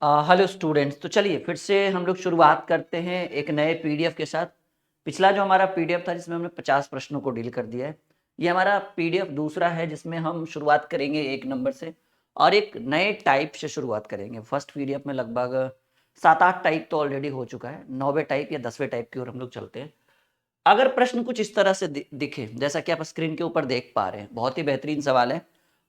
Hello students. तो चलिए फिर से हम लोग शुरुआत करते हैं एक नए पीडीएफ के साथ। पिछला जो हमारा पीडीएफ था जिसमें हमने 50 प्रश्नों को डील कर दिया है, ये हमारा पीडीएफ दूसरा है जिसमें हम शुरुआत करेंगे 1 नंबर से और एक नए टाइप से शुरुआत करेंगे। फर्स्ट पीडीएफ में लगभग 7-8 टाइप तो ऑलरेडी हो चुका है, 9वें टाइप या 10वें टाइप की ओर हम लोग चलते हैं। अगर प्रश्न कुछ इस तरह से दिखे जैसा कि आप स्क्रीन के ऊपर देख पा रहे हैं, बहुत ही बेहतरीन सवाल है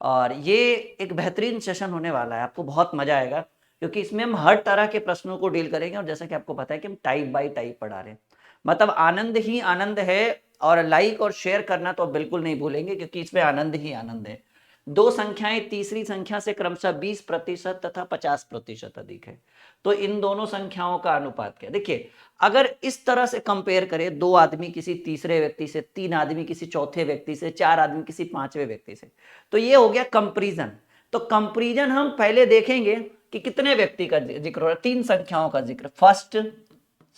और ये एक बेहतरीन सेशन होने वाला है, आपको बहुत मजा आएगा क्योंकि इसमें हम हर तरह के प्रश्नों को डील करेंगे और जैसा कि आपको पता है कि हम टाइप बाय टाइप पढ़ा रहे हैं, मतलब आनंद ही आनंद है। और लाइक और शेयर करना तो बिल्कुल नहीं भूलेंगे क्योंकि इसमें आनंद ही आनंद है। दो संख्याएं तीसरी संख्या से क्रमशः 20% तथा 50% अधिक है, तो इन दोनों संख्याओं का अनुपात क्या? देखिए, अगर इस तरह से कंपेयर करें, 2 आदमी किसी तीसरे व्यक्ति से, 3 आदमी किसी चौथे व्यक्ति से, 4 आदमी किसी 5वें व्यक्ति से, तो ये हो गया कंपैरिजन। तो कंपैरिजन हम पहले देखेंगे कि कितने व्यक्ति का जिक्र हो रहा है, 3 संख्याओं का जिक्र, फर्स्ट,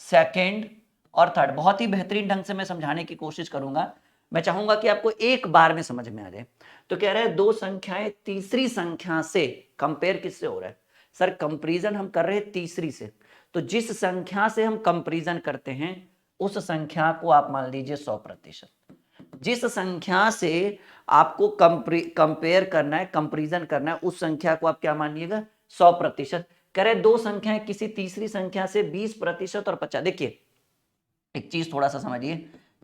सेकंड और थर्ड। बहुत ही बेहतरीन ढंग से मैं समझाने की कोशिश करूंगा, मैं चाहूंगा कि आपको एक बार में समझ में आ जाए। तो कह रहे हैं दो संख्याएं तीसरी संख्या से कंपेयर किससे हो रहा है? सर कंपैरिजन हम कर रहे हैं तीसरी से, तो जिस संख्या से हम कंपैरिजन करते हैं उस संख्या को आप मान लीजिए 100%। जिस संख्या से आपको कंपेयर करना है, कंपैरिजन करना है, उस संख्या को आप क्या मानिएगा? 100%। कह रहे दो संख्याएं किसी तीसरी संख्या से 20% और 50। देखिए एक चीज थोड़ा सा समझिए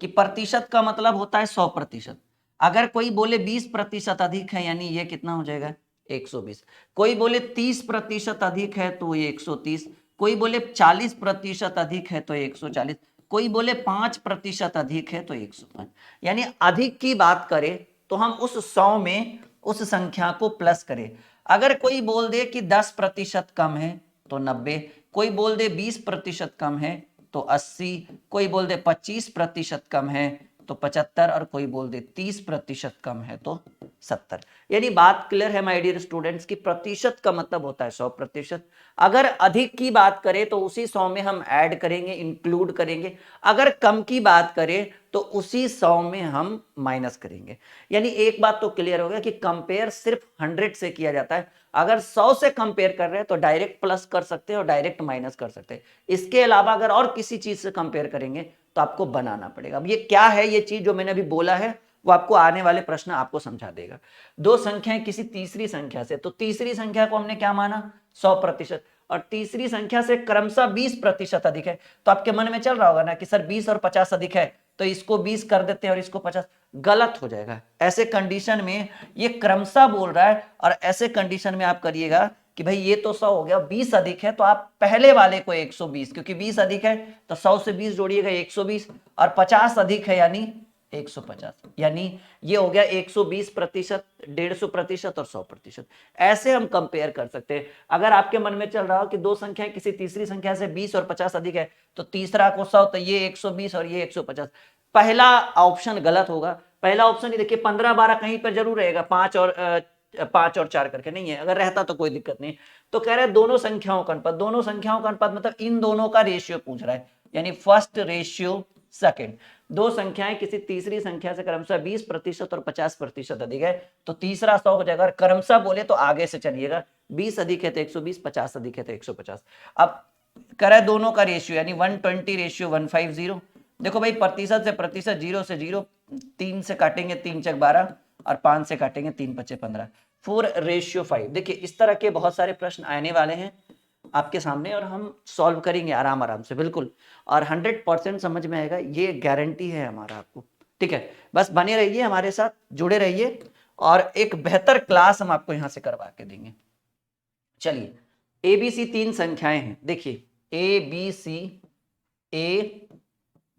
कि प्रतिशत का मतलब होता है 100%। अगर कोई बोले 20% अधिक है यानी ये कितना हो जाएगा? 120। कोई बोले 30% अधिक है तो ये 130। कोई बोले 40% अधिक है तो 140। कोई बोले 5% अधिक है तो 105। यानी अधिक की बात करें तो हम उस 100 में उस संख्या को प्लस करें। अगर कोई बोल दे कि 10% कम है तो 90। कोई बोल दे 20% कम है तो 80। कोई बोल दे 25% कम है तो 75 और कोई बोल दे 30% कम है तो 70। यानी बात क्लियर है माय डियर स्टूडेंट्स कि प्रतिशत का मतलब होता है 100%। अगर अधिक की बात करें तो उसी 100 में हम ऐड करेंगे, इंक्लूड करेंगे। अगर कम की बात करें तो उसी 100 में हम माइनस करेंगे। यानी एक बात तो क्लियर हो गया कि कंपेयर सिर्फ 100 से किया जाता है। अगर 100 से कंपेयर कर रहे हैं तो डायरेक्ट प्लस कर सकते हैं और डायरेक्ट माइनस कर सकते हैं। इसके अलावा अगर और किसी चीज से कंपेयर करेंगे तो आपको बनाना पड़ेगा। अब ये क्या है, ये चीज जो मैंने अभी बोला है वो आपको आने वाले प्रश्न आपको समझा देगा। दो संख्याएं किसी तीसरी संख्या से, तो तीसरी संख्या को हमने क्या माना? 100%। और तीसरी संख्या से क्रमशः 20% अधिक है, तो आपके मन में चल रहा होगा ना कि सर 20 और 50 अधिक है तो इसको 20 कर देते हैं और इसको 50। गलत हो जाएगा। ऐसे कंडीशन में ये क्रमशः बोल रहा है और ऐसे कंडीशन में आप करिएगा कि भाई ये तो 100 हो गया, 20 अधिक है तो आप पहले वाले को 120, क्योंकि 20 अधिक है तो 100 से 20 जोड़िएगा 120, और 50 अधिक है यानी 150। यानी ये हो गया 120%, 150% और 100%। ऐसे हम कंपेयर कर सकते हैं। अगर आपके मन में चल रहा हो कि दो संख्याएं किसी तीसरी संख्या से 20 और 50 अधिक है तो तीसरा को 100 तो ये 120 और ये 150, पहला ऑप्शन गलत होगा। पहला ऑप्शन ही देखिए 15-12 कहीं पर जरूर रहेगा, 5 और 4 करके नहीं है, अगर रहता तो कोई दिक्कत नहीं। तो कह रहे हैं दोनों संख्याओं का अनुपात, दोनों संख्याओं का अनुपात मतलब इन दोनों का रेशियो पूछ रहा है, यानी फर्स्ट रेशियो सेकंड। दो संख्याएं किसी तीसरी संख्या से क्रमशः 20% और 50% अधिक है तो तीसरा 100 हो जाएगा। और क्रमशः बोले तो आगे से चलिएगा, 20 अधिक है तो 120, 50 अधिक है तो 150। अब करे दोनों का रेशियो यानी 120 रेशियो 150। देखो भाई प्रतिशत से प्रतिशत, 0 से 0, 3 से काटेंगे 3 चक 12 और 5 से काटेंगे 3 पचे 15, 4:5। देखिए इस तरह के बहुत सारे प्रश्न आने वाले हैं आपके सामने और हम सॉल्व करेंगे आराम आराम से, बिल्कुल। और 100% समझ में आएगा, ये गारंटी है हमारा आपको। ठीक है, बस बने रहिए हमारे साथ, जुड़े रहिए और एक बेहतर क्लास हम आपको यहां से करवा के देंगे। चलिए, ABC 3 संख्याएं हैं। देखिए ABC, ए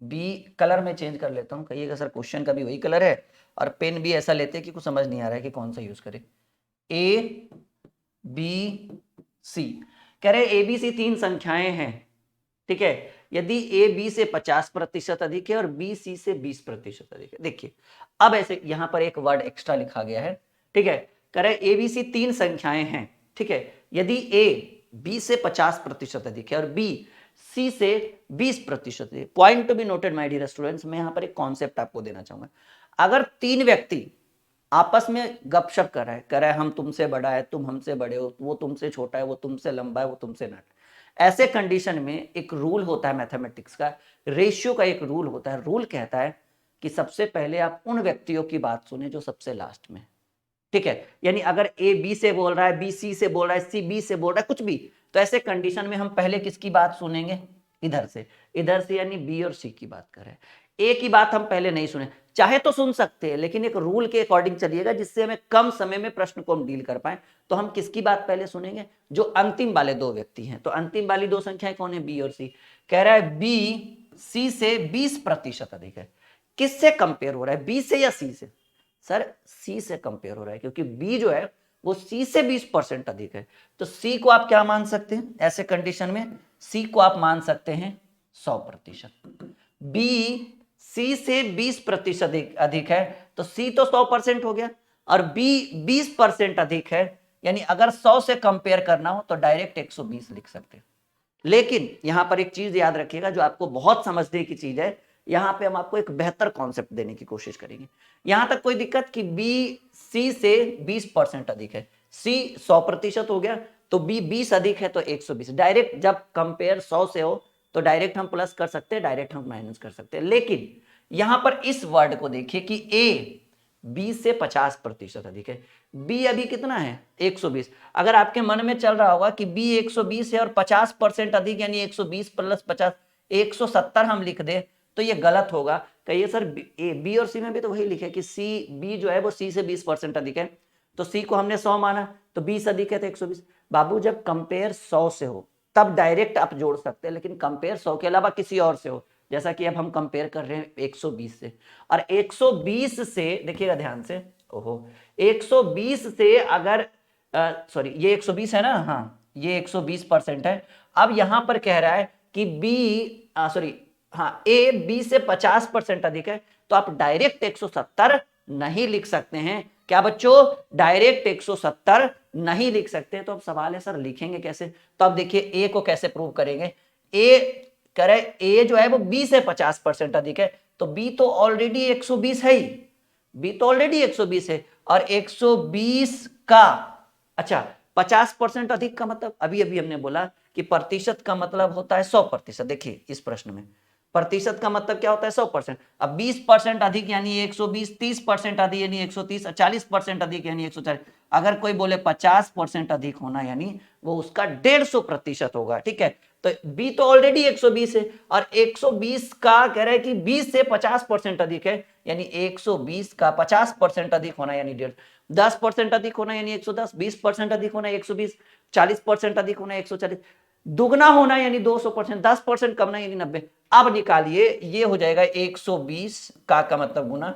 बी, कलर में चेंज कर लेता हूं, कहिएगा सर क्वेश्चन का भी वही कलर है और पेन भी ऐसा लेते हैं कि कुछ समझ नहीं आ रहा है कि कौन सा यूज करें। ए बी सी, कह रहे ABC 3 संख्याएं हैं। ठीक है, यदि ए बी से 50% अधिक है और बी सी से 20% अधिक है। देखिए अब ऐसे यहां पर एक वर्ड एक्स्ट्रा लिखा गया है। ठीक है, कह रहे ABC 3 संख्याएं हैं। ठीक है, यदि ए बी से 50% अधिक है और बी सी से 20%। Point to be noted my dear students, मैं यहां पर एक कॉन्सेप्ट आपको देना चाहूंगा। अगर तीन व्यक्ति आपस में गपशप कर रहा है हम तुमसे बड़ा है, तुम हमसे बड़े हो, वो तुमसे छोटा है, वो तुमसे लंबा है, वो तुमसे नट। ऐसे कंडीशन में एक रूल होता है मैथमेटिक्स का, रेशियो का एक रूल होता है। रूल कहता है कि सबसे पहले आप उन व्यक्तियों की बात सुने जो सबसे लास्ट में, ठीक है। यानी अगर ए बी से बोल रहा है, बी सी से बोल रहा है, सी बी से बोल रहा है, कुछ भी, तो ऐसे कंडीशन में हम पहले किसकी बात सुनेंगे? इधर से यानी बी और सी की बात कर रहे हैं। ए की बात हम पहले नहीं सुने, चाहे तो सुन सकते हैं, लेकिन एक रूल के अकॉर्डिंग चलिएगा जिससे हमें कम समय में प्रश्न को हम डील कर पाए। तो हम किसकी बात पहले सुनेंगे? जो अंतिम वाले दो व्यक्ति हैं। तो अंतिम वाली दो संख्याएं कौन है? बी और सी। कह रहा है बी सी से 20% अधिक है। किससे कंपेयर हो रहा है? बी से या सी से? सर सी से कंपेयर हो रहा है, क्योंकि बी जो है वो सी से 20% अधिक है। तो सी को आप क्या मान सकते हैं ऐसे कंडीशन में? सी को आप मान सकते हैं 100%। बी सी से 20% अधिक है, तो सी तो 100% हो गया, और बी 20% अधिक है, यानी अगर 100 से कंपेयर करना हो तो डायरेक्ट 120 लिख सकते हैं। लेकिन यहां पर एक चीज याद रखिएगा जो आपको बहुत समझने की चीज है, यहां पे हम आपको एक बेहतर कॉन्सेप्ट देने की कोशिश करेंगे। यहां तक कोई दिक्कत कि बी सी से 20% अधिक है, सी 100% हो गया, तो बी 20 अधिक है तो 120। डायरेक्ट जब कंपेयर 100 से हो तो डायरेक्ट हम प्लस कर सकते हैं, डायरेक्ट हम माइनस कर सकते हैं। लेकिन यहां पर इस वर्ड को देखिए कि ए बी से 50% अधिक है। बी अभी कितना है? 120। अगर आपके मन में चल रहा होगा कि बी 120 है और 50% अधिक यानी 120 प्लस 50 170 हम लिख दे, तो ये गलत होगा। कहिए सर बी और सी में भी तो वही लिखे कि सी बी जो है वो सी से 20% अधिक है, तो सी को हमने 100 माना, तो 20 अधिक है तो 120। बाबू जब कंपेयर 100 से हो तब डायरेक्ट आप जोड़ सकते हैं, लेकिन कंपेयर 100 के अलावा किसी और से हो, जैसा कि अब हम कंपेयर कर रहे हैं 120 से, और 120 से देखिएगा ध्यान से, ओहो 120 से अगर सॉरी ये 120 है ना, हाँ ये 120% है। अब यहां पर कह रहा है कि बी सॉरी हाँ ए बी से 50% अधिक है, तो आप डायरेक्ट 170 नहीं लिख सकते हैं। क्या बच्चों? डायरेक्ट 170 नहीं लिख सकते। तो अब सवाल है सर लिखेंगे कैसे? तो अब देखिए ए को कैसे प्रूव करेंगे। ए कह रहे ए जो है वो बी से 50% अधिक है, तो बी तो ऑलरेडी 120 है ही, बी तो ऑलरेडी 120 है, और 120 का अच्छा 50% अधिक का मतलब अभी अभी हमने बोला कि प्रतिशत का मतलब होता है 100%। देखिए इस प्रश्न में प्रतिशत का मतलब क्या होता है? 100%। अब 20% अधिक यानी 120, 30% अधिक यानी 130, 40% अधिक यानी 140। अगर कोई बोले 50% अधिक होना यानी वो उसका 150% होगा, ठीक है। तो बी तो ऑलरेडी 120 है, और 120 का कह रहा है कि 20 से 50% अधिक है, यानी 120 का 50% अधिक होना यानी 150, 10% अधिक होना यानी 110, 20% अधिक होना 120, 40% अधिक होना 140, दुगना होना यानी 200%, 10% कम ना यानी 90। अब निकालिए, ये हो जाएगा 120 का मतलब गुना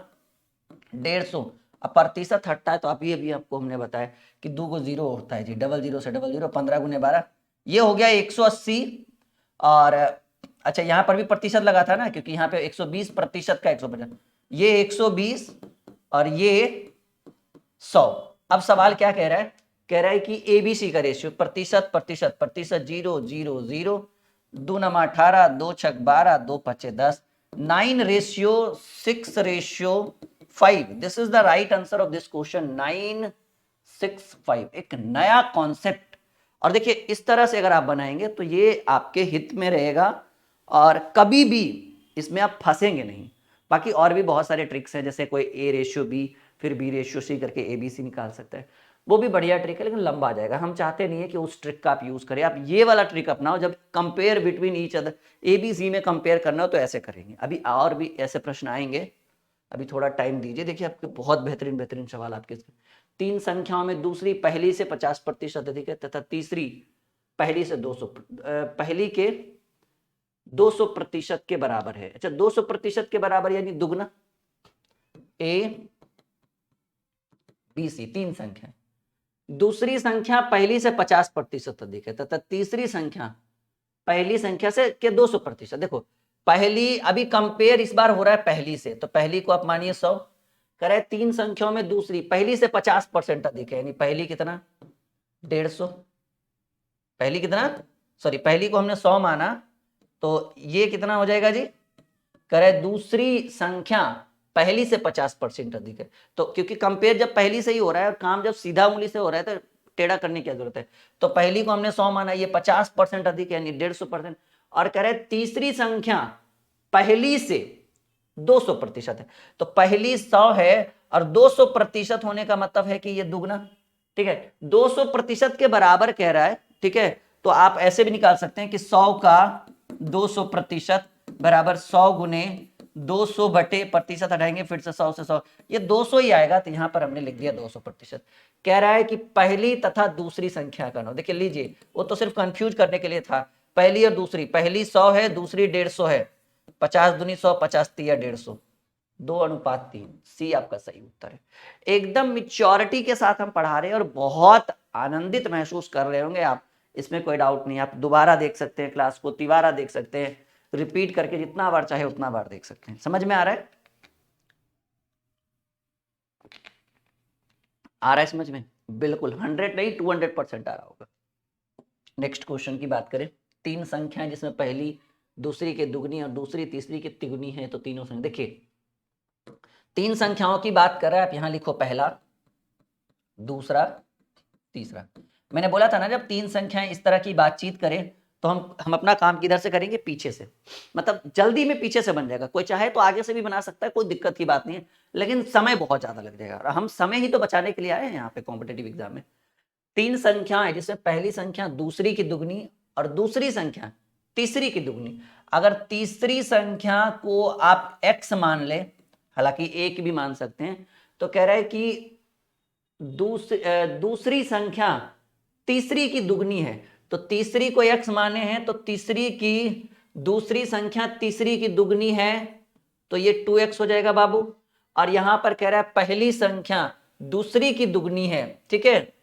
150। अब प्रतिशत हटता है तो अभी अभी आपको हमने बताया कि 2 को 0 होता है जी, डबल 0 से डबल 0, 15 गुने 12, ये हो गया 180। और अच्छा यहां पर भी प्रतिशत लगा था ना, क्योंकि यहां पे 120% का 150, ये 120 और ये 100। अब सवाल क्या कह रहा है? कह रहा है कि एबीसी का रेशियो प्रतिशत प्रतिशत प्रतिशत 0 0 0, 2 नमा 18, 2 छक 12, 2 पचे 10, 9:6:5। This is the right answer of this question, 9:6:5। एक नया कॉन्सेप्ट, और देखिए इस तरह से अगर आप बनाएंगे तो ये आपके हित में रहेगा और कभी भी इसमें आप फंसेंगे नहीं। बाकी और भी बहुत सारे ट्रिक्स हैं, जैसे कोई ए रेशियो बी फिर बी रेशियो सी करके ए बी सी निकाल सकता है, वो भी बढ़िया ट्रिक है, लेकिन लंबा आ जाएगा। हम चाहते नहीं है कि उस ट्रिक का आप यूज करें, आप ये वाला ट्रिक अपनाओ। जब compare between each other A B C में कंपेयर करना हो तो ऐसे करेंगे। अभी और भी ऐसे प्रश्न आएंगे, अभी थोड़ा टाइम दीजिए। देखिए आपके बहुत बेहतरीन बेहतरीन सवाल आपके। 3 संख्याओं में दूसरी पहली से 50% अधिक है तथा तीसरी पहली से 200 पहली के 200% के बराबर है। अच्छा 200% के बराबर यानी दुगना, ए बी सी 3 संख्या, दूसरी संख्या पहली से 50% अधिक है तथा तीसरी संख्या पहली संख्या से के 200%। देखो पहली अभी कंपेयर इस बार हो रहा है पहली से, तो पहली को आप मानिए 100, करे 3 संख्याओं में दूसरी पहली से 50% अधिक है, यानी पहली कितना 150, पहली कितना सॉरी पहली को हमने 100 माना, तो ये कितना हो जाएगा जी? करे दूसरी संख्या पहली से 50% अधिक है। तो क्योंकि कंपेयर जब पहली से ही हो रहा है और काम जब सीधा उंगली से हो रहा है तो टेढ़ा करने की क्या जरूरत है। तो पहली को हमने 100 माना, ये 50% अधिक है यानी 150%। और कह रहे तीसरी संख्या पहली से 200% है। तो पहली 100 है और 200% होने का मतलब है कि ये दुगना, ठीक है, 200% के बराबर कह रहा है, ठीक है। तो आप ऐसे भी निकाल सकते हैं कि 100 का 200% बराबर 100 गुने 200 बटे प्रतिशत हटाएंगे फिर से 100 से 100, ये 200 ही आएगा। तो यहां पर हमने लिख दिया 200%। कह रहा है कि पहली तथा दूसरी संख्या का नाम, देखिए लीजिए, वो तो सिर्फ कंफ्यूज करने के लिए था। पहली और दूसरी, पहली 100 है, दूसरी 150 है, 50 दूनी 100, 50 तिया 150, 2:3। सी आपका सही उत्तर है। एकदम मिच्योरिटी के साथ हम पढ़ा रहे हैं और बहुत आनंदित महसूस कर रहे होंगे आप, इसमें कोई डाउट नहीं। आप दोबारा देख सकते हैं क्लास को, तिबारा देख सकते हैं, रिपीट करके जितना बार चाहे उतना बार देख सकते हैं। समझ में आ रहा है? आ रहा है समझ में? बिल्कुल 100 नहीं 200% आ रहा होगा। नेक्स्ट क्वेश्चन की बात करें, तीन संख्याएं जिसमें पहली दूसरी के दुगनी और दूसरी तीसरी की तिगुनी है। तो तीनों संख्या, देखिए तीन संख्याओं की बात कर रहा है, आप यहां लिखो पहला, दूसरा, तीसरा। मैंने बोला था ना जब तीन संख्याएं इस तरह की बातचीत करें तो हम अपना काम किधर से करेंगे, पीछे से, मतलब जल्दी में पीछे से बन जाएगा। कोई चाहे तो आगे से भी बना सकता है, कोई दिक्कत की बात नहीं है, लेकिन समय बहुत ज्यादा लग जाएगा और हम समय ही तो बचाने के लिए आए हैं यहाँ पे कॉम्पिटेटिव एग्जाम में। तीन संख्याएं जिसमें पहली संख्या दूसरी की दुगनी और दूसरी संख्या तीसरी की दुगनी। अगर तीसरी संख्या को आप x मान ले, हालांकि एक भी मान सकते हैं, तो कह रहा है कि दूसरी संख्या तीसरी की दुगनी है। तो तीसरी को x माने हैं तो तीसरी की दूसरी संख्या तीसरी की दुगनी है तो ये 2x हो जाएगा बाबू। और यहां पर कह रहा है पहली संख्या दूसरी की दुगनी है, ठीक है,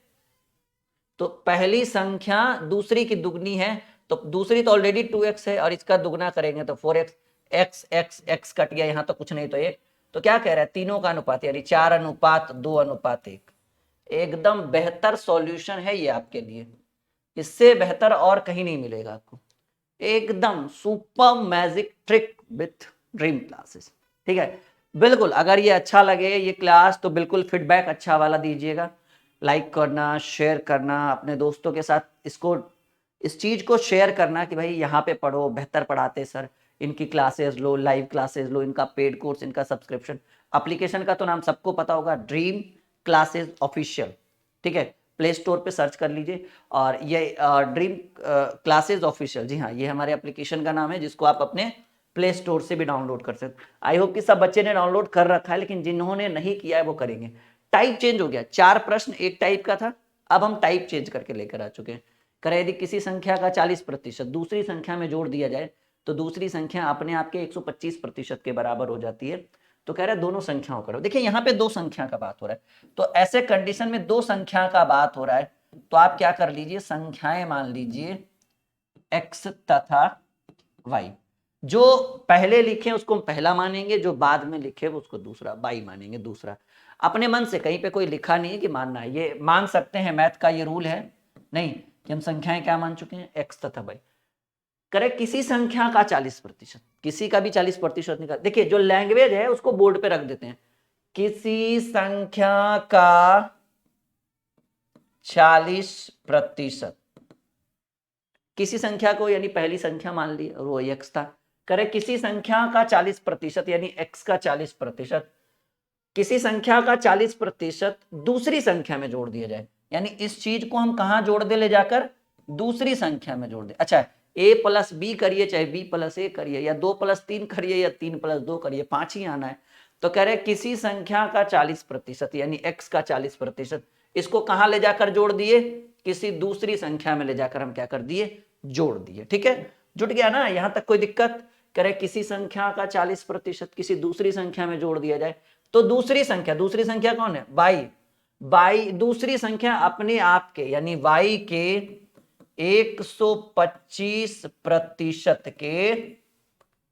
तो पहली संख्या दूसरी की दुगनी है, तो दूसरी तो ऑलरेडी 2x है और इसका दुगना करेंगे तो 4x, x x x cut गया, यहां तो कुछ नहीं तो एक। तो क्या कह रहा है, तीनों का अनुपात यानी 4:2:1। एकदम बेहतर सॉल्यूशन है ये आपके लिए, इससे बेहतर और कहीं नहीं मिलेगा आपको। एकदम super magic trick with dream classes, ठीक है। बिल्कुल अगर ये अच्छा लगे ये क्लास तो बिल्कुल फीडबैक अच्छा वाला दीजिएगा, लाइक करना, शेयर करना, अपने दोस्तों के साथ इसको, इस चीज को शेयर करना कि भाई यहाँ पे पढ़ो, बेहतर पढ़ाते सर, इनकी क्लासेस लो, लाइव क्लासेस लो, इनका पेड कोर्स, इनका सब्सक्रिप्शन। एप्लीकेशन का तो नाम सबको पता होगा, ड्रीम क्लासेस ऑफिशियल, ठीक है, प्ले स्टोर पे सर्च कर लीजिए। और ये ड्रीम क्लासेस ऑफिशियल, जी हाँ, ये हमारे एप्लीकेशन का नाम है जिसको आप अपने प्ले स्टोर से भी डाउनलोड कर सकते। आई होप कि सब बच्चे ने डाउनलोड कर रखा है, लेकिन जिन्होंने नहीं किया है वो करेंगे। टाइप चेंज हो गया, 4 प्रश्न एक टाइप का था, अब हम टाइप चेंज करके लेकर आ चुके हैं। करें यदि किसी संख्या का 40% दूसरी संख्या में जोड़ दिया जाए तो दूसरी संख्या अपने आप के 125% के बराबर हो जाती है। तो कह रहा है दोनों संख्याओं करो। देखिए यहाँ पे दो संख्या का बात हो रहा है, तो ऐसे कंडीशन में दो संख्या का बात हो रहा है तो आप क्या कर लीजिए, संख्याएं मान लीजिए x तथा y। जो पहले लिखे उसको हम पहला मानेंगे, जो बाद में लिखे वो उसको दूसरा y मानेंगे, दूसरा। अपने मन से, कहीं पे कोई लिखा नहीं है कि मानना है, ये मान सकते हैं, मैथ का ये रूल है नहीं कि हम संख्याएं क्या मान चुके हैं, x तथा y। करें किसी संख्या का 40%, किसी का भी 40% निकाल। देखिए जो लैंग्वेज है उसको बोर्ड पे रख देते हैं, किसी संख्या का 40%, किसी संख्या को यानी पहली संख्या मान ली और वो x था। करे किसी संख्या का 40% यानी x का 40%, किसी संख्या का 40% दूसरी संख्या में जोड़ दिया जाए, यानी इस चीज को हम कहां जोड़ दे, ले जाकर दूसरी संख्या में जोड़ दे। अच्छा, a + b करिए, चाहे b + a करिए, या 2 + 3 करिए, या 3 + 2 करिए, 5 ही आना है। तो कह रहे किसी संख्या का 40% यानी x का 40%, इसको कहां ले जाकर जोड़ दिए, किसी दूसरी संख्या में ले जाकर हम क्या कर दिए, जोड़ दिए। ठीक है, जुट गया ना, यहां तक कोई दिक्कत? करे किसी संख्या का 40% किसी दूसरी संख्या में जोड़ दिया जाए तो दूसरी संख्या कौन है, y दूसरी संख्या अपने आप के यानी y के 125% के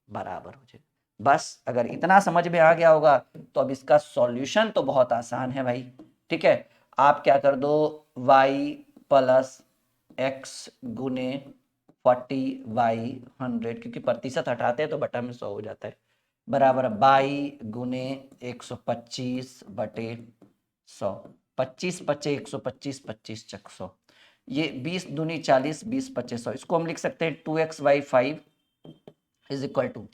बराबर हो जाए। बस अगर इतना समझ में आ गया होगा तो अब इसका सॉल्यूशन तो बहुत आसान है भाई। ठीक है, आप क्या कर दो, y + x गुने 40y 100, क्योंकि प्रतिशत हटाते हैं तो बटा में 100 हो जाता है। बराबर 22 × 125/100। 25 पचे 125, 25 चक 100। ये 20 दूनी 40, 20 पचे 100। इसको हम लिख सकते हैं 2x/5 is equal to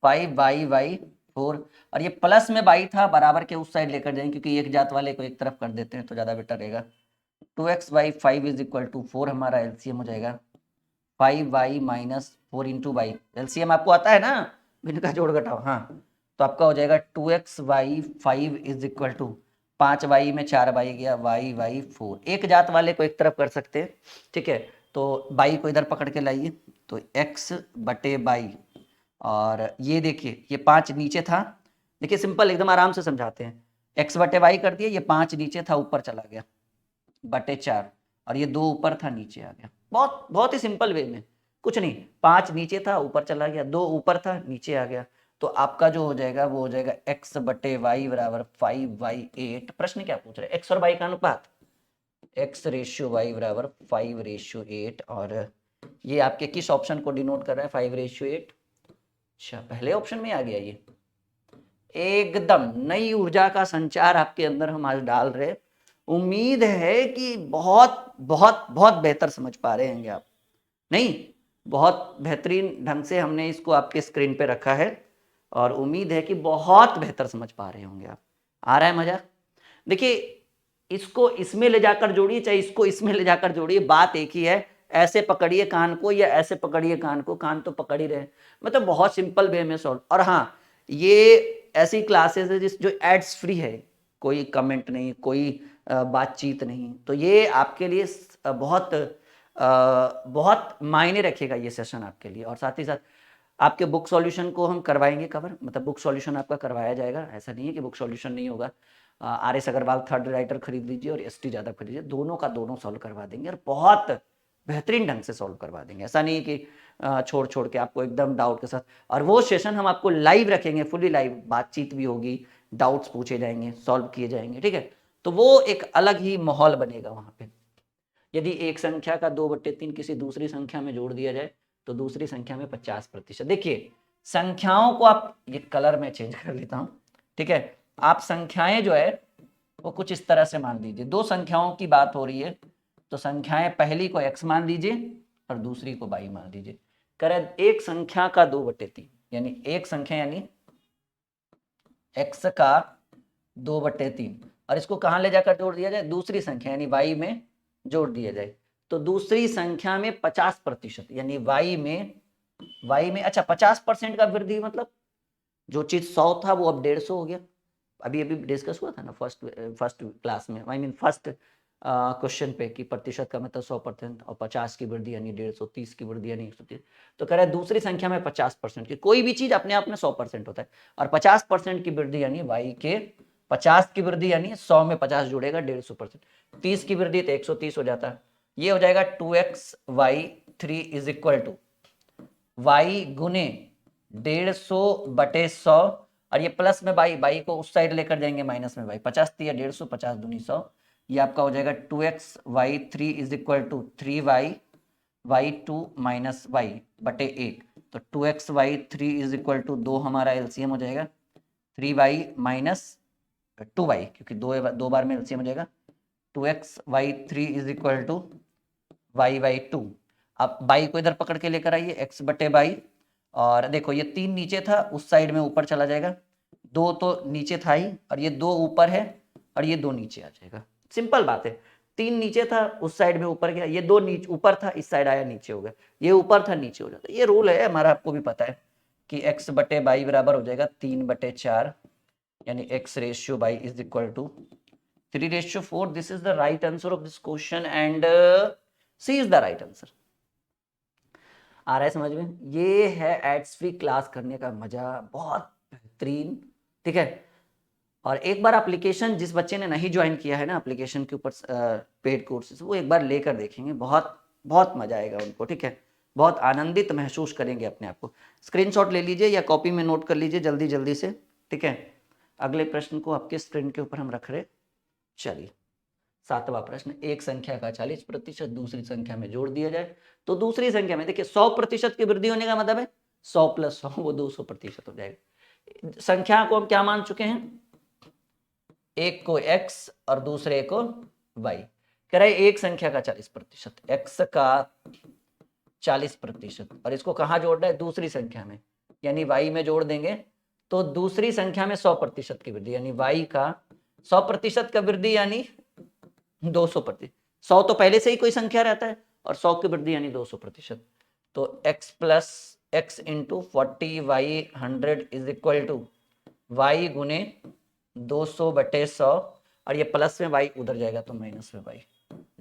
5y/4। और ये प्लस में बाई था, बराबर के उस साइड लेकर जाएंगे क्योंकि एक जात वाले को एक तरफ कर देते हैं तो ज्यादा बेटर रहेगा। 2x/5 इज इक्वल टू 4 हमारा एलसीएम हो जाएगा। 5y minus 4 into by, LCM आपको आता है ना, भिन्न का जोड़ घटाओ। हाँ, तो आपका हो जाएगा 2x/5 is equal to 5y में 4y गया, y/4। एक जात वाले को एक तरफ कर सकते हैं, ठीक है। तो बाई को इधर पकड़ के लाइए, तो x/बाई, और ये देखिए ये 5 नीचे था। देखिए सिंपल एकदम आराम से समझाते हैं। x/y कर दिए, ये 5 नीचे था ऊपर चला गया /4, और ये 2 ऊपर था नीचे आ गया। बहुत बहुत ही सिंपल वे में, कुछ नहीं। 5 नीचे था ऊपर चला गया, 2 ऊपर था नीचे आ गया। तो आपका जो हो जाएगा वो हो जाएगा x/y बराबर 5/8। प्रश्न क्या पूछ रहे हैं? x और y का अनुपात, x/y बराबर 5/8। और ये आपके किस ऑप्शन को डिनोट कर रहा है? 5/8। अच्छा, पहले ऑप्शन में आ गया ये। एकदम नई ऊर्जा का संचार आपके अंदर हम आज डाल रहे। उम्मीद है कि बहुत बहुत बहुत बेहतर समझ पा रहे होंगे आप। नहीं, बहुत बेहतरीन ढंग से हमने इसको आपके स्क्रीन पे रखा है, और उम्मीद है कि बहुत बेहतर समझ पा रहे होंगे आप। आ रहा है मजा? देखिए, इसको इसमें ले जाकर जोड़िए, चाहे इसको इसमें ले जाकर जोड़िए, बात एक ही है। ऐसे पकड़िए कान को या ऐसे पकड़िए कान को, कान तो पकड़ ही रहे। मतलब बहुत सिंपल वे में सॉल्व। और हाँ, ये ऐसी क्लासेस है जो एड्स फ्री है, कोई कमेंट नहीं, कोई बातचीत नहीं। तो ये आपके लिए बहुत बहुत मायने रखेगा ये सेशन आपके लिए। और साथ ही साथ आपके बुक सॉल्यूशन को हम करवाएंगे कवर, मतलब बुक सॉल्यूशन आपका करवाया जाएगा। ऐसा नहीं है कि बुक सॉल्यूशन नहीं होगा। RS अग्रवाल थर्ड राइटर खरीद लीजिए और ST यादव खरीदिए, दोनों का दोनों सॉल्व करवा देंगे, और बहुत बेहतरीन ढंग से सॉल्व करवा देंगे। ऐसा नहीं कि छोड़ छोड़ के आपको एकदम डाउट के साथ। और वो सेशन हम आपको लाइव रखेंगे, फुली लाइव, बातचीत भी होगी, डाउट्स पूछे जाएंगे, सॉल्व किए जाएंगे, ठीक है। तो वो एक अलग ही माहौल बनेगा वहां पे। यदि एक संख्या का 2/3 किसी दूसरी संख्या में जोड़ दिया जाए तो दूसरी संख्या में 50%। देखिए, संख्याओं को आप, ये कलर में चेंज कर लेता हूं, ठीक है। आप संख्याएं जो है वो कुछ इस तरह से मान लीजिए। दो संख्याओं की बात हो रही है, तो संख्याएं पहली को x मान लीजिए और दूसरी को y मान लीजिए। करें एक संख्या का 2/3, यानी एक संख्या यानी x का 2/3, और इसको कहां ले जाकर जोड़ दिया जाए? दूसरी संख्या यानी y में जोड़ दिया जाए। तो दूसरी संख्या में 50%, यानी y में अच्छा 50% का वृद्धि, मतलब जो चीज 100 था वो अब 150 हो गया। अभी अभी डिस्कस हुआ था ना फर्स्ट क्लास में, आई मीन फर्स्ट क्वेश्चन पे, कि प्रतिशत का मतलब 100%, और 50 की वृद्धि यानी 150, 30 की वृद्धि यानी 130। तो कह रहा है दूसरी संख्या में 50% की, कोई भी चीज अपने आप में 100% होता है, और 50% की वृद्धि यानी y के 50 की वृद्धि यानी 100 में 50 जुड़ेगा 150%, 30 की वृद्धि तो 130 हो जाता है। ये हो जाएगा 2x/3 is equal to y गुने 150/100, और ये प्लस में बाई को उस साइड लेकर जाएंगे, माइनस में बाई, 50 या 150, 50 दूनी 100। ये आपका हो जाएगा 2x/3 is equal to 3y/2 minus y/1। तो 2x/3 इज इक्वल टू 2 हमारा एलसीएम हो जाएगा, 3y माइनस 2y, क्योंकि दो बार में एलसीएम हो जाएगा। 2x/3 is equal to y/2। अब बाई को इधर पकड़ के लेकर आइए, x/बाई, और देखो ये 3 नीचे था, उस साइड में ऊपर चला जाएगा। 2 तो नीचे था ही, और ये 2 ऊपर है, और ये 2 नीचे आ जाएगा। सिंपल बात है, 3 नीचे था उस साइड में ऊपर गया, ये 2 नीचे ऊपर था इस साइड आया नीचे हो गया, ये ऊपर था नीचे हो जाता। ये रूल है हमारा, आपको भी पता है कि x/बाई बराबर हो जाएगा 3/4, यानी x/बाई is equal to 3/4। This is the right answer of this question, and C is the right answer. आ रहा है समझ में? ये है एड्स फ्री क्लास करने का मजा, बहुत बेहतरीन, ठीक है। और एक बार एप्लीकेशन, जिस बच्चे ने नहीं ज्वाइन किया है ना एप्लीकेशन के ऊपर पेड कोर्सेज, वो एक बार लेकर देखेंगे, बहुत बहुत मजा आएगा उनको, ठीक है। बहुत आनंदित महसूस करेंगे अपने आप को। स्क्रीनशॉट ले लीजिए या कॉपी में नोट कर लीजिए जल्दी जल्दी से, ठीक है। अगले प्रश्न को आपके स्क्रीन के ऊपर हम रख रहे। चलिए, 7वां प्रश्न, एक संख्या का 40% दूसरी संख्या में जोड़ दिया जाए तो दूसरी संख्या में, देखिए 100% की वृद्धि होने का मतलब है 100 + 100 वो 200% हो जाएगा। संख्या को हम क्या मान चुके हैं, एक को x और दूसरे को y। कह रहा है एक संख्या का 40%, x का 40%, और इसको कहाँ जोड़ना है, दूसरी संख्या में, यानी y में जोड़ देंगे तो दूसरी संख्या में 100% की वृद्धि, यानी y का 100% का वृद्धि यानी 200%। 100 तो पहले से ही कोई संख्या रहता है, और 100 की वृद्धि यानी 200%। तो x plus x into 40y100 is equal to y गुने 200/100, और ये प्लस में y उधर जाएगा तो माइनस में y,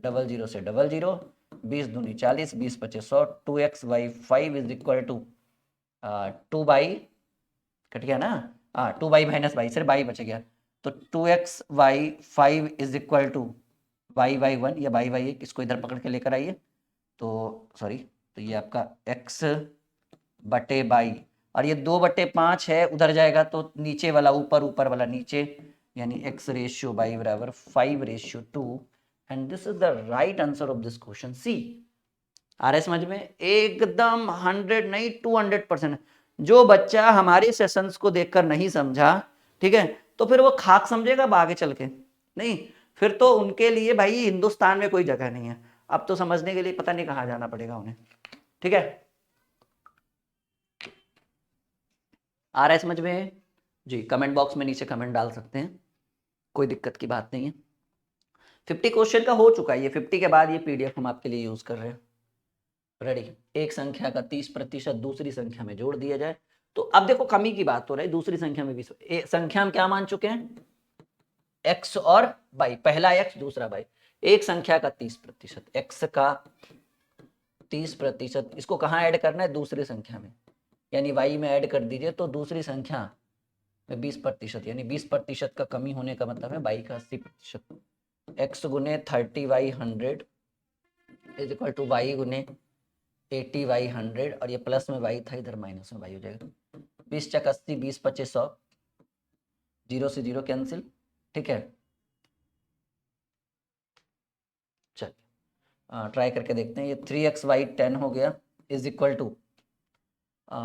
00 से 00, 20 दूनी 40, 20 पचे 100, 2x/5 is equal to 2y, cut गया ना, 2y माइनस y, सिर्फ y बच गया, तो 2x/5 is equal to y/1, या y/1, इसको इधर पकड़ के लेकर आइए, तो सॉरी, तो ये आपका x/y, और ये 2/5 है, उधर जाएगा तो नीचे वाला ऊपर, ऊपर वाला नीचे, यानी x/y बराबर 5/2, and this is the right answer of this question C. आ रहा है समझ में, एकदम 100 नहीं 200%। जो बच्चा हमारे सेशंस को देखकर नहीं समझा, ठीक है, तो फिर वो खाक समझेगा आगे चल के, नहीं, फिर तो उनके लिए भाई हिंदुस्तान में कोई जगह नहीं है। अब तो समझने के लिए पता नहीं कहाँ जाना पड़ेगा उन्हें, ठीक है। आ रहा है समझ में जी, कमेंट बॉक्स में नीचे कमेंट डाल सकते हैं, कोई दिक्कत की बात नहीं है। 50 क्वेश्चन का हो चुका है ये, 50 के बाद ये पीडीएफ हम आपके लिए यूज कर रहे हैं। रेडी, एक संख्या का 30% दूसरी संख्या में जोड़ दिया जाए, तो अब देखो कमी की बात हो रही है, दूसरी संख्या में भी संख्या हम क्या मान चुके हैं, x और y, पहला x दूसरा y, एक संख्या का 30%, x का 30%, इसको कहाँ ऐड करना है, दूसरी संख्या में, यानी y में ऐड कर दीजिए, तो दूसरी संख्या में 20%, यानी 20% का कमी होने का मतलब है y का 80%, x गुने 30/100 इज इक्वल टू y गुने 80/100, और ये प्लस में y था, इधर माइनस में y हो जाएगा, 20 चक 80, 20 पचे 100, 0 से 0 कैंसिल, ठीक है। चलिए ट्राई करके देखते हैं, ये 3xy 10 हो गया इज इक्वल टू,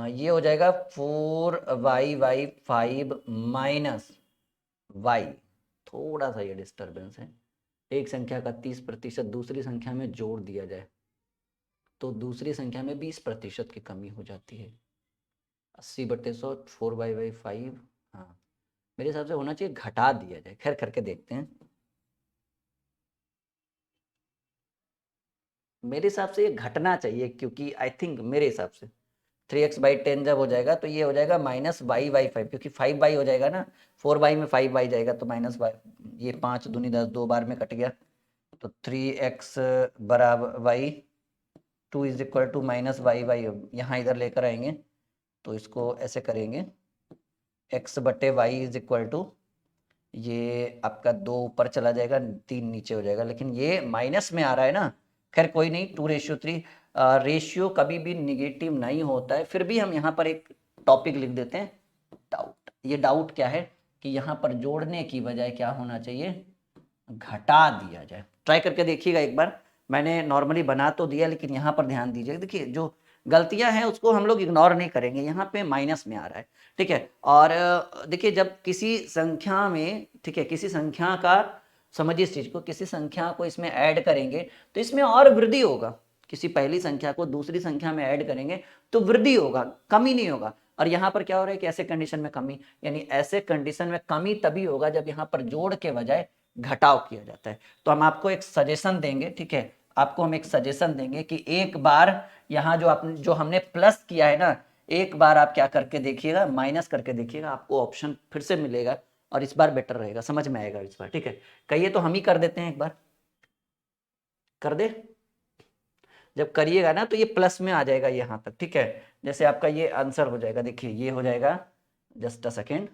ये हो जाएगा 4y/5 माइनस y, थोड़ा सा ये डिस्टर्बेंस है, एक संख्या का 30% दूसरी संख्या में जोड़ दिया जाए तो दूसरी संख्या में 20% की कमी हो जाती है, 80/100, 4y/5, हाँ मेरे हिसाब से होना चाहिए घटा दिया जाए, खैर करके देखते हैं। मेरे हिसाब से ये घटना चाहिए, क्योंकि आई थिंक मेरे हिसाब से 3x/10 जब हो जाएगा तो ये हो जाएगा -y/5, क्योंकि 5y हो जाएगा ना, 4y में 5y जाएगा तो -y, ये 5 दूनी 10, 2 बार में कट गया, तो 3x बराबर y, 2 is equal to -y/y, यहाँ इधर लेकर आएंगे तो इसको ऐसे करेंगे, x/y इज इक्वल टू, ये आपका 2 ऊपर चला जाएगा, 3 नीचे हो जाएगा, लेकिन ये माइनस में आ रहा है ना, खैर कोई नहीं, 2:3, रेशियो कभी भी निगेटिव नहीं होता है, फिर भी हम यहाँ पर एक टॉपिक लिख देते हैं, डाउट। ये डाउट क्या है कि यहाँ पर जोड़ने की बजाय क्या होना चाहिए, घटा दिया जाए। ट्राई करके देखिएगा एक बार, मैंने नॉर्मली बना तो दिया, लेकिन यहाँ पर ध्यान दीजिए, देखिए जो गलतियां हैं उसको हम लोग इग्नोर नहीं करेंगे, यहाँ पे माइनस में आ रहा है, ठीक है। और देखिए जब किसी संख्या में, ठीक है, किसी संख्या का, समझिए इस चीज को, किसी संख्या को इसमें ऐड करेंगे तो इसमें और वृद्धि होगा, किसी पहली संख्या को दूसरी संख्या में ऐड करेंगे तो वृद्धि होगा, कमी नहीं होगा। और यहाँ पर क्या हो रहा है कि ऐसे कंडीशन में कमी, यानी ऐसे कंडीशन में कमी तभी होगा जब यहाँ पर जोड़ के बजाय घटाव किया जाता है। तो हम आपको एक सजेशन देंगे, ठीक है, आपको हम एक सजेशन देंगे कि एक बार यहाँ जो हमने प्लस किया है ना, एक बार आप क्या करके देखिएगा, माइनस करके देखिएगा, आपको ऑप्शन फिर से मिलेगा, और इस बार बेटर रहेगा, समझ में आएगा इस बार, ठीक है। कहिए तो हम ही कर देते हैं, एक बार कर दे, जब करिएगा ना तो ये प्लस में आ जाएगा यहाँ तक, ठीक है, जैसे आपका ये आंसर हो जाएगा, देखिए ये हो जाएगा, just a second,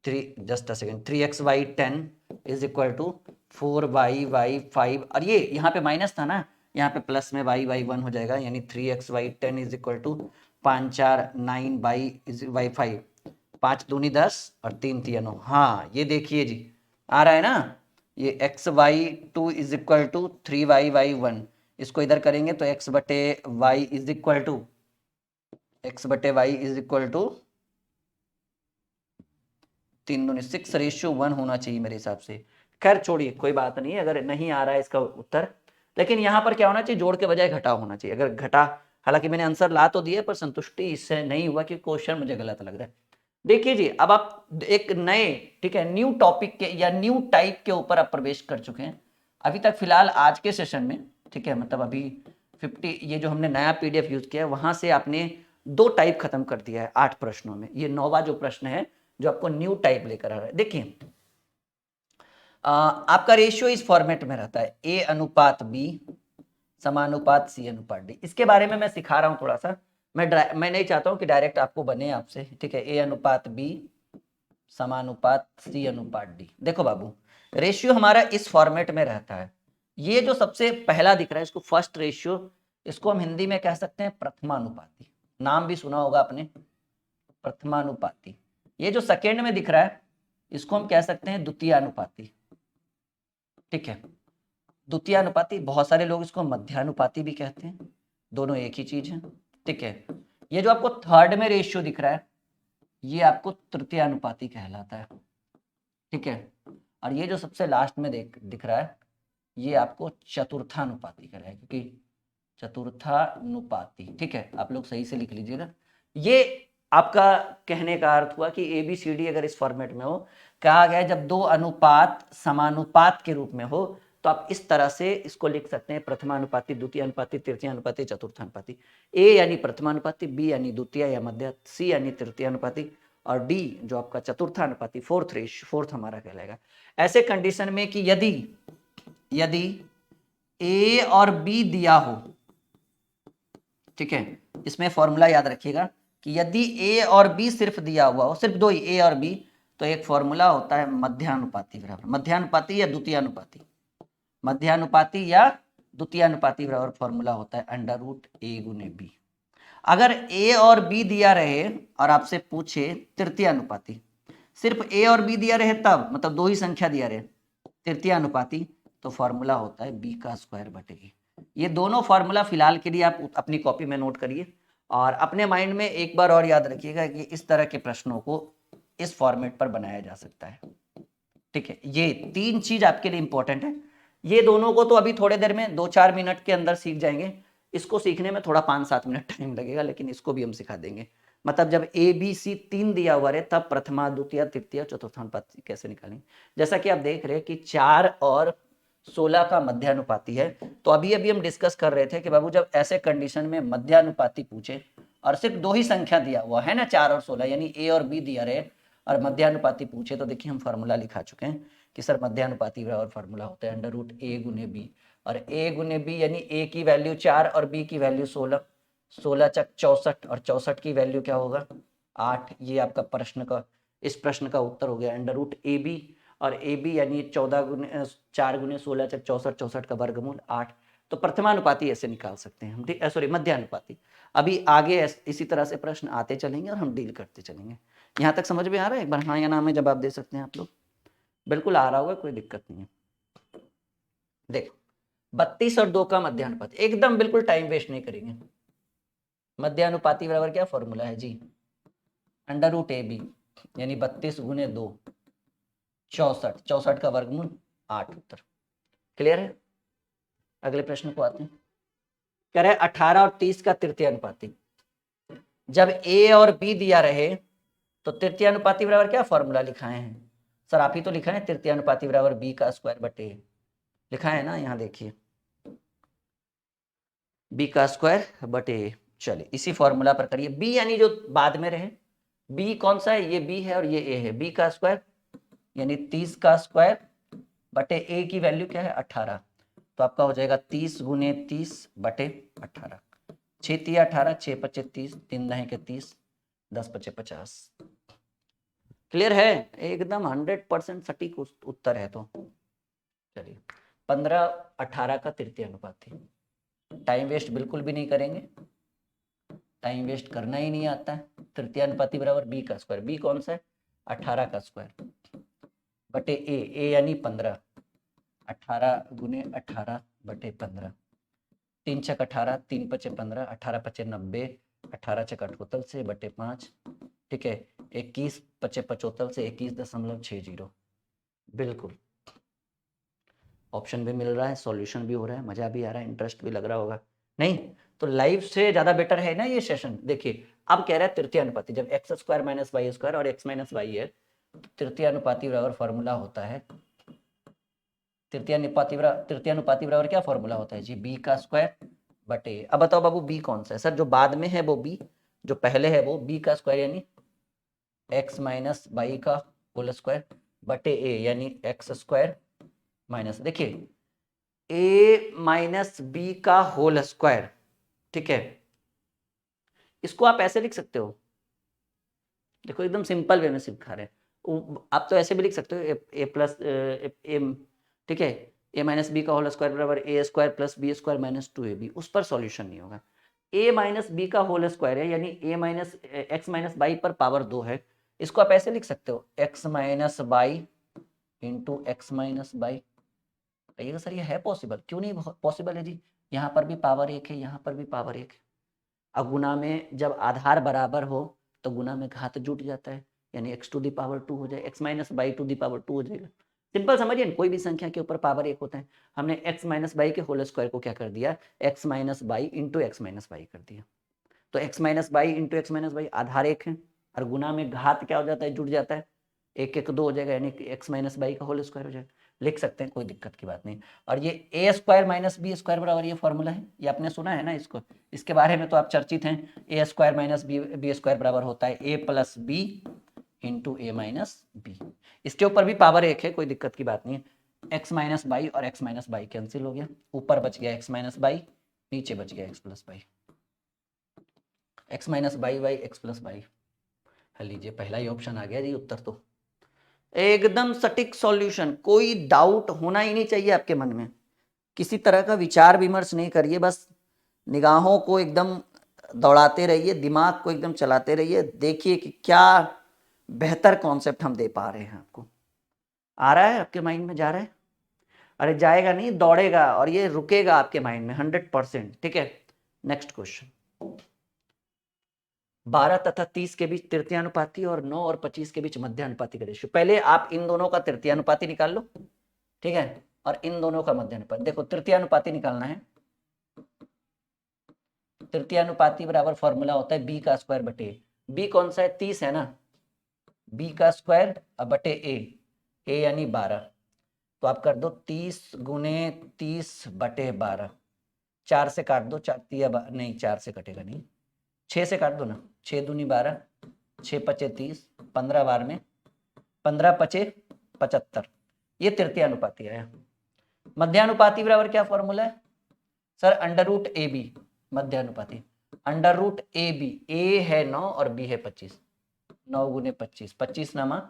3x/10 is equal to 4y/5, और ये यहाँ पे माइनस था ना, यहाँ पे प्लस में y/1 हो जाएगा, यानी 3x/10 is equal to 5 4 9y/5, 5 दूनी 10 और 3 3 9, हाँ ये देखिए जी आ रहा है ना, ये x/2 is equal to 3y/1, इसको इधर करेंगे तो x/y is equal to, x/y is equal to 3 दूनी 6:1 होना चाहिए मेरे हिसाब से। खैर छोड़िए, कोई बात नहीं, अगर नहीं आ रहा है इसका उत्तर, लेकिन यहाँ पर क्या होना चाहिए, जोड़ के बजाय घटा होना चाहिए। अगर घटा, हालांकि मैंने आंसर ला तो दिया पर संतुष्टि इससे नहीं हुआ कि क्वेश्चन मुझे गलत लग रहा है। देखिए जी, अब आप एक नए, ठीक है, न्यू टॉपिक के या न्यू टाइप के ऊपर आप प्रवेश कर चुके हैं अभी तक फिलहाल आज के सेशन में, ठीक है, मतलब अभी 50 ये जो हमने नया पीडीएफ यूज किया है वहां से आपने 2 टाइप खत्म कर दिया है 8 प्रश्नों में। ये 9वां जो प्रश्न है जो आपको न्यू टाइप लेकर आ रहा है। देखिए आपका रेशियो इस फॉर्मेट में रहता है A/B समानुपात C/D। इसके बारे में मैं सिखा रहा हूं थोड़ा सा, मैं नहीं चाहता हूं कि डायरेक्ट आपको बने आपसे, ठीक है। A/B समानुपात C/D। देखो बाबू, रेशियो हमारा इस फॉर्मेट में रहता है। ये जो सबसे पहला दिख रहा है इसको फर्स्ट रेशियो, इसको हम हिंदी में कह सकते हैं प्रथमानुपाती। नाम भी सुना होगा आपने, प्रथमानुपाती। ये जो सेकेंड में दिख रहा है इसको हम कह सकते हैं द्वितीयानुपाती, ठीक है। द्वितीयानुपाती, बहुत सारे लोग इसको मध्यानुपाती भी कहते हैं, दोनों एक ही चीज है, ठीक है। ये जो आपको थर्ड में रेशियो दिख रहा है ये आपको तृतीयानुपाती कहलाता है, ठीक है। और ये जो सबसे लास्ट में दिख रहा है ये आपको चतुर्थानुपाती कहलाएगा, क्योंकि चतुर्थानुपाती, ठीक है। आप लोग सही से लिख लीजिएगा। ये आपका कहने का अर्थ हुआ कि ABCD अगर इस फॉर्मेट में हो, कहा गया जब 2 अनुपात समानुपात के रूप में हो तो आप इस तरह से इसको लिख सकते हैं, प्रथमानुपाती, द्वितीयानुपाती, तृतीयानुपाती, चतुर्थानुपाती। A यानी प्रथमानुपाती, B यानी द्वितीय या मध्य, C यानी तृतीयानुपाती और D जो आपका चतुर्थानुपाती, फोर्थ हमारा कहलाएगा। ऐसे कंडीशन में कि यदि A और B दिया हो, ठीक है, इसमें फॉर्मूला याद रखिएगा कि यदि A और B सिर्फ दिया हुआ हो, सिर्फ 2 ही A और B, तो एक फॉर्मूला होता है मध्यानुपाती बराबर, मध्यानुपाती या द्वितीयानुपाती, मध्यानुपाती या द्वितीयानुपाती बराबर फॉर्मूला होता है √A/B। अगर A और B दिया रहे और आपसे पूछे तृतीयानुपाती, सिर्फ A और B दिया रहे तब, मतलब 2 ही संख्या दिया रहे तृतीयानुपाती, तो फॉर्मूला होता है B²/A। ये दोनों फॉर्मूला फिलहाल के लिए आप अपनी कॉपी में नोट करिए और अपने माइंड में एक बार और याद रखिएगा कि इस तरह के प्रश्नों को इस फॉर्मेट पर बनाया जा सकता है, ठीक है। ये 3 चीज आपके लिए इंपॉर्टेंट है। ये दोनों को तो अभी थोड़ी देर में 2-4 मिनट के अंदर सीख जाएंगे, इसको सीखने में थोड़ा 5-7 मिनट टाइम लगेगा, लेकिन इसको भी हम सिखा देंगे। मतलब जब ABC 3 दिया हुआ रहे तब प्रथमा, द्वितीय, तृतीय, चतुर्थानुपाती कैसे निकालेंगे। जैसा कि आप देख रहे हैं कि 4 और 16 का मध्यानुपाती है, तो अभी हम डिस्कस कर रहे थे कि बाबू जब ऐसे कंडीशन में मध्यानुपाती पूछे और सिर्फ 2 ही संख्या दिया हुआ है ना, 4 और 16, यानी A और B दिया रहे और मध्यानुपाती पूछे, तो देखिए हम फॉर्मूला लिखा चुके हैं कि सर मध्यानुपाती बराबर फॉर्मूला होता है √A/B, और A/B यानी A की वैल्यू 4 और B की वैल्यू 16, 16 × 64 और 64 की वैल्यू क्या होगा 8। ये आपका इस प्रश्न का उत्तर हो गया √AB, और AB यानी 4 × 16 × 64, 64 का वर्गमूल 8। तो प्रथमानुपाती ऐसे निकाल सकते हैं हम, ठीक, सॉरी मध्यानुपाती। अभी आगे इसी तरह से प्रश्न आते चलेंगे और हम डील करते चलेंगे। यहाँ तक समझ में आ रहा है? एक बार हाँ या ना में जवाब दे सकते हैं आप लोग। बिल्कुल आ रहा होगा, कोई दिक्कत नहीं है। देखो 32 और 2 का मध्यानुपाती, एकदम बिल्कुल टाइम वेस्ट नहीं करेंगे। मध्यानुपाती बराबर क्या फॉर्मूला है जी, √AB यानी 32 × 2 64, 64 का वर्गमूल 8। उत्तर क्लियर है? अगले प्रश्न को आते हैं। कह रहे 18 और 30 का तृतीयानुपाती। जब A और B दिया रहे तो तृतीयानुपाती बराबर क्या फॉर्मूला लिखाए हैं सर? आप ही तो लिखा है तृतीयानुपाती बराबर B²/A, लिखा है ना, यहाँ देखिए B²/A। चलिए इसी फॉर्मूला पर करिए। B यानी जो बाद में रहे, B कौन सा है, ये B है और ये A है। B² यानी 30² A की वैल्यू क्या है 18, तो आपका हो जाएगा 30 × 30/18। 6 × 18, 6 × 25 30, 3 × 9 = 30, 10 × 5 = 50। क्लियर है? एकदम 100% सटीक उत्तर है। तो चलिए 15-18 का तृतीयानुपाती। टाइम वेस्ट बिल्कुल भी नहीं करेंगे, टाइम वेस्ट करना ही नहीं आता है। तृतीयानुपाती बराबर B²। B कौन सा है 18 का स्क्वायर बटे A यानी 15, 18 × 18/15, 3 × 18, 3 × 5 = 15, 18 × 5 = 90, 18 × 78 से बटे 5, ठीक है। 21 पचे 75 से 21.60। बिल्कुल, ऑप्शन भी मिल रहा है, सॉल्यूशन भी हो रहा है, मजा भी आ रहा है, इंटरेस्ट भी लग रहा होगा। नहीं तो लाइव से ज्यादा बेटर है ना ये सेशन। देखिए अब कह रहा है तृतीय अनुपाती, जब x square minus y square और एक्स माइनस वाई है, तृतीय अनुपाती बराबर फॉर्मूला होता है, तृतीय अनुपाती बराबर क्या फॉर्मूला होता है जी, बी का स्क्वायर बटे। अब बताओ बाबू बी कौन सा है सर, जो बाद में है वो बी, जो पहले है वो बी का स्क्वायर यानी एक्स माइनस वाई का होल स्क्वायर बटे ए यानी एक्स स्क्वायर माइनस, देखिए ए माइनस बी का होल स्क्वायर, ठीक है। इसको आप ऐसे लिख सकते हो, देखो एकदम सिंपल वे में सिखा रहे हैं। आप तो ऐसे भी लिख सकते हो ए प्लस ए, ठीक है, ए माइनस बी का होल स्क्वायर बराबर A square plus B square minus 2ab। उस पर सॉल्यूशन नहीं होगा। ए माइनस बी का होल स्क्वायर है यानी A minus X minus Y पर पावर 2 है। इसको आप ऐसे लिख सकते हो X minus Y into X minus Y. कहिएगा सर ये है पॉसिबल, क्यों नहीं पॉसिबल है जी, यहाँ पर भी पावर 1 है, यहाँ पर भी पावर 1 है। अब गुना में जब आधार बराबर हो तो गुना में घात जुट जाता है, यानी एक्स टू दी पावर 2 हो जाए, x minus y to the power 2 हो जाएगा। सिंपल समझिए, कोई भी संख्या के ऊपर पावर 1 होता है। हमने एक्स माइनस बाई के होल स्क्वायर को क्या कर दिया, X minus Y into X minus Y कर दिया। तो X minus Y into X minus Y आधार 1 है, और गुना में घात क्या हो जाता है, जुट जाता है, 1 1 2 हो जाएगा, यानी एक्स माइनस बाई का होल स्क्वायर हो जाएगा। लिख सकते हैं, कोई दिक्कत की बात नहीं। और ये ए स्क्वायर माइनस बी स्क्वायर बराबर ये फॉर्मूला है, ये आपने सुना है ना इसको, इसके बारे में तो आप चर्चित हैं। ए स्क्वायर माइनस बी स्क्वायर बराबर होता है ए प्लस बी इंटू ए माइनस बी। इसके ऊपर भी पावर 1 है, कोई दिक्कत की बात नहीं है। एक्स माइनस बाई और एक्स माइनस बाई कैंसिल हो गया, ऊपर बच गया एक्स माइनस बाई, नीचे बच गया x plus by, x minus by by x plus by. हल लीजिए, पहला ही ऑप्शन आ गया जी उत्तर। तो एकदम सटीक सॉल्यूशन, कोई डाउट होना ही नहीं चाहिए आपके मन में, किसी तरह का विचार विमर्श नहीं करिए, बस निगाहों को एकदम दौड़ाते रहिए, दिमाग को एकदम चलाते रहिए, देखिए कि क्या बेहतर कॉन्सेप्ट हम दे पा रहे हैं आपको। आ रहा है आपके माइंड में, जा रहा है? अरे जाएगा नहीं, दौड़ेगा, और ये रुकेगा आपके माइंड में 100%। ठीक है, नेक्स्ट क्वेश्चन। 12 तथा 30 के बीच तृतीयानुपाती और 9 और 25 के बीच मध्यानुपाती का रेशियो। पहले आप इन दोनों का तृतीयानुपाती निकाल लो, ठीक है, और इन दोनों का मध्यानुपाती। देखो तृतीयानुपाती निकालना है, तृतीयानुपाती बराबर फॉर्मूला होता है बी का स्क्वायर बटे, बी कौन सा है, 30 है ना, बी का स्क्वायर बटे ए यानी 12। तो आप कर दो 30 गुने 30 बटे 12, 4 से काट दो, 4 तिया नहीं, 4 से कटेगा नहीं, 6 से काट दो ना, 6 दूनी 12, 6 पचे 30, 15 बार में 15 पचे 75। ये तृतीयानुपाती आया। मध्यानुपाती बराबर क्या फॉर्मूला है sir, under root A B. मध्यानुपाती under root A B, A है 9 और बी है 25, 9 गुने 25, 25 नामा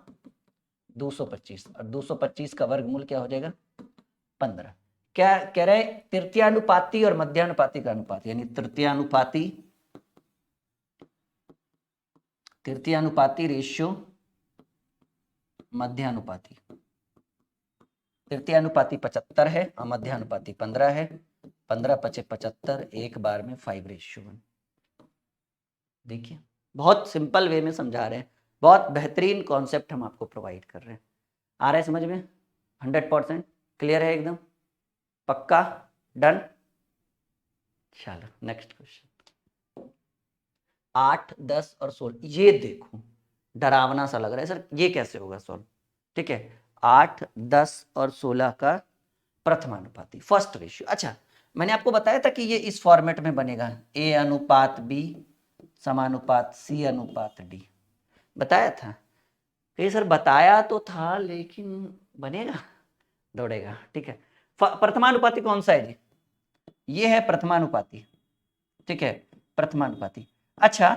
225, और 225 का वर्गमूल क्या हो जाएगा 15। क्या कह रहे हैं, तृतीयानुपाती और मध्यानुपाती का अनुपात, यानी तृतीयानुपाती रेशियो मध्यानुपाती। तृतीयानुपाती 75 है और मध्यानुपाती 15 है, 15 पचे 75, एक बार में 5:1। देखिए बहुत सिंपल वे में समझा रहे हैं, बहुत बेहतरीन कॉन्सेप्ट हम आपको प्रोवाइड कर रहे हैं। आ रहा है समझ में, 100% क्लियर है एकदम, पक्का, डन। चलो नेक्स्ट क्वेश्चन। 8, 10 और 16, ये देखो डरावना सा लग रहा है सर, ये कैसे होगा सॉल्व। ठीक है, 8, 10 और 16 का प्रथमानुपाती, फर्स्ट रेशियो। अच्छा, मैंने आपको बताया था कि ये इस फॉर्मेट में बनेगा, ए अनुपात बी समानुपात सी अनुपात डी, बताया था। कहीं सर बताया तो था, लेकिन बनेगा, दौड़ेगा। ठीक है, प्रथमानुपाती कौन सा है जी, ये है प्रथमानुपाती। ठीक है, प्रथमानुपाती। अच्छा,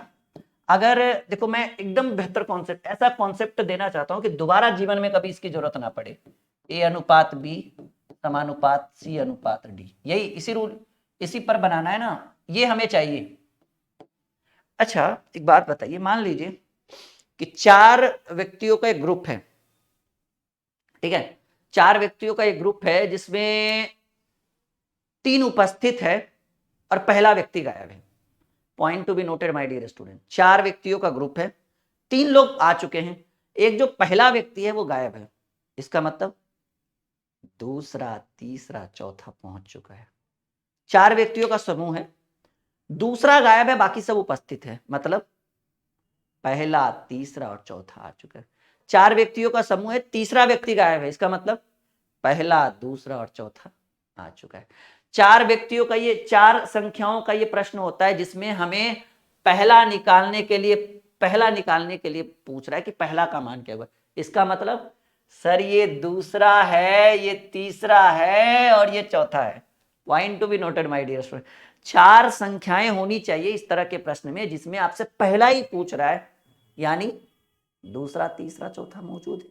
अगर देखो मैं एकदम बेहतर कॉन्सेप्ट, ऐसा कॉन्सेप्ट देना चाहता हूं कि दोबारा जीवन में कभी इसकी जरूरत ना पड़े, ए अनुपात बी समानुपात सी अनुपात डी, यही इसी रूल, इसी पर बनाना है ना, ये हमें चाहिए। अच्छा एक बात बताइए, मान लीजिए कि 4 व्यक्तियों का एक ग्रुप है, ठीक है, 4 व्यक्तियों का एक ग्रुप है जिसमें 3 उपस्थित है और पहला व्यक्ति गायब है। Point to be noted my dear student, 4 व्यक्तियों का ग्रुप है, 3 लोग आ चुके हैं, एक जो पहला व्यक्ति है वो गायब है, इसका मतलब दूसरा, तीसरा, चौथा पहुंच चुका है। 4 व्यक्तियों का समूह है, दूसरा गायब है, बाकी सब उपस्थित है, मतलब पहला, तीसरा और चौथा आ चुका है। 4 व्यक्तियों का समूह है, तीसरा व्यक्ति गायब है, इसका मतलब पहला, दूसरा और चौथा आ चुका है। 4 व्यक्तियों का ये 4 संख्याओं का ये प्रश्न होता है जिसमें हमें पहला निकालने के लिए पूछ रहा है कि पहला का मान क्या होगा। इसका मतलब सर ये दूसरा है, ये तीसरा है और ये चौथा है। Point to be noted my dear student. 4 संख्याएं होनी चाहिए इस तरह के प्रश्न में जिसमें आपसे पहला ही पूछ रहा है, यानी दूसरा, तीसरा, चौथा मौजूद है।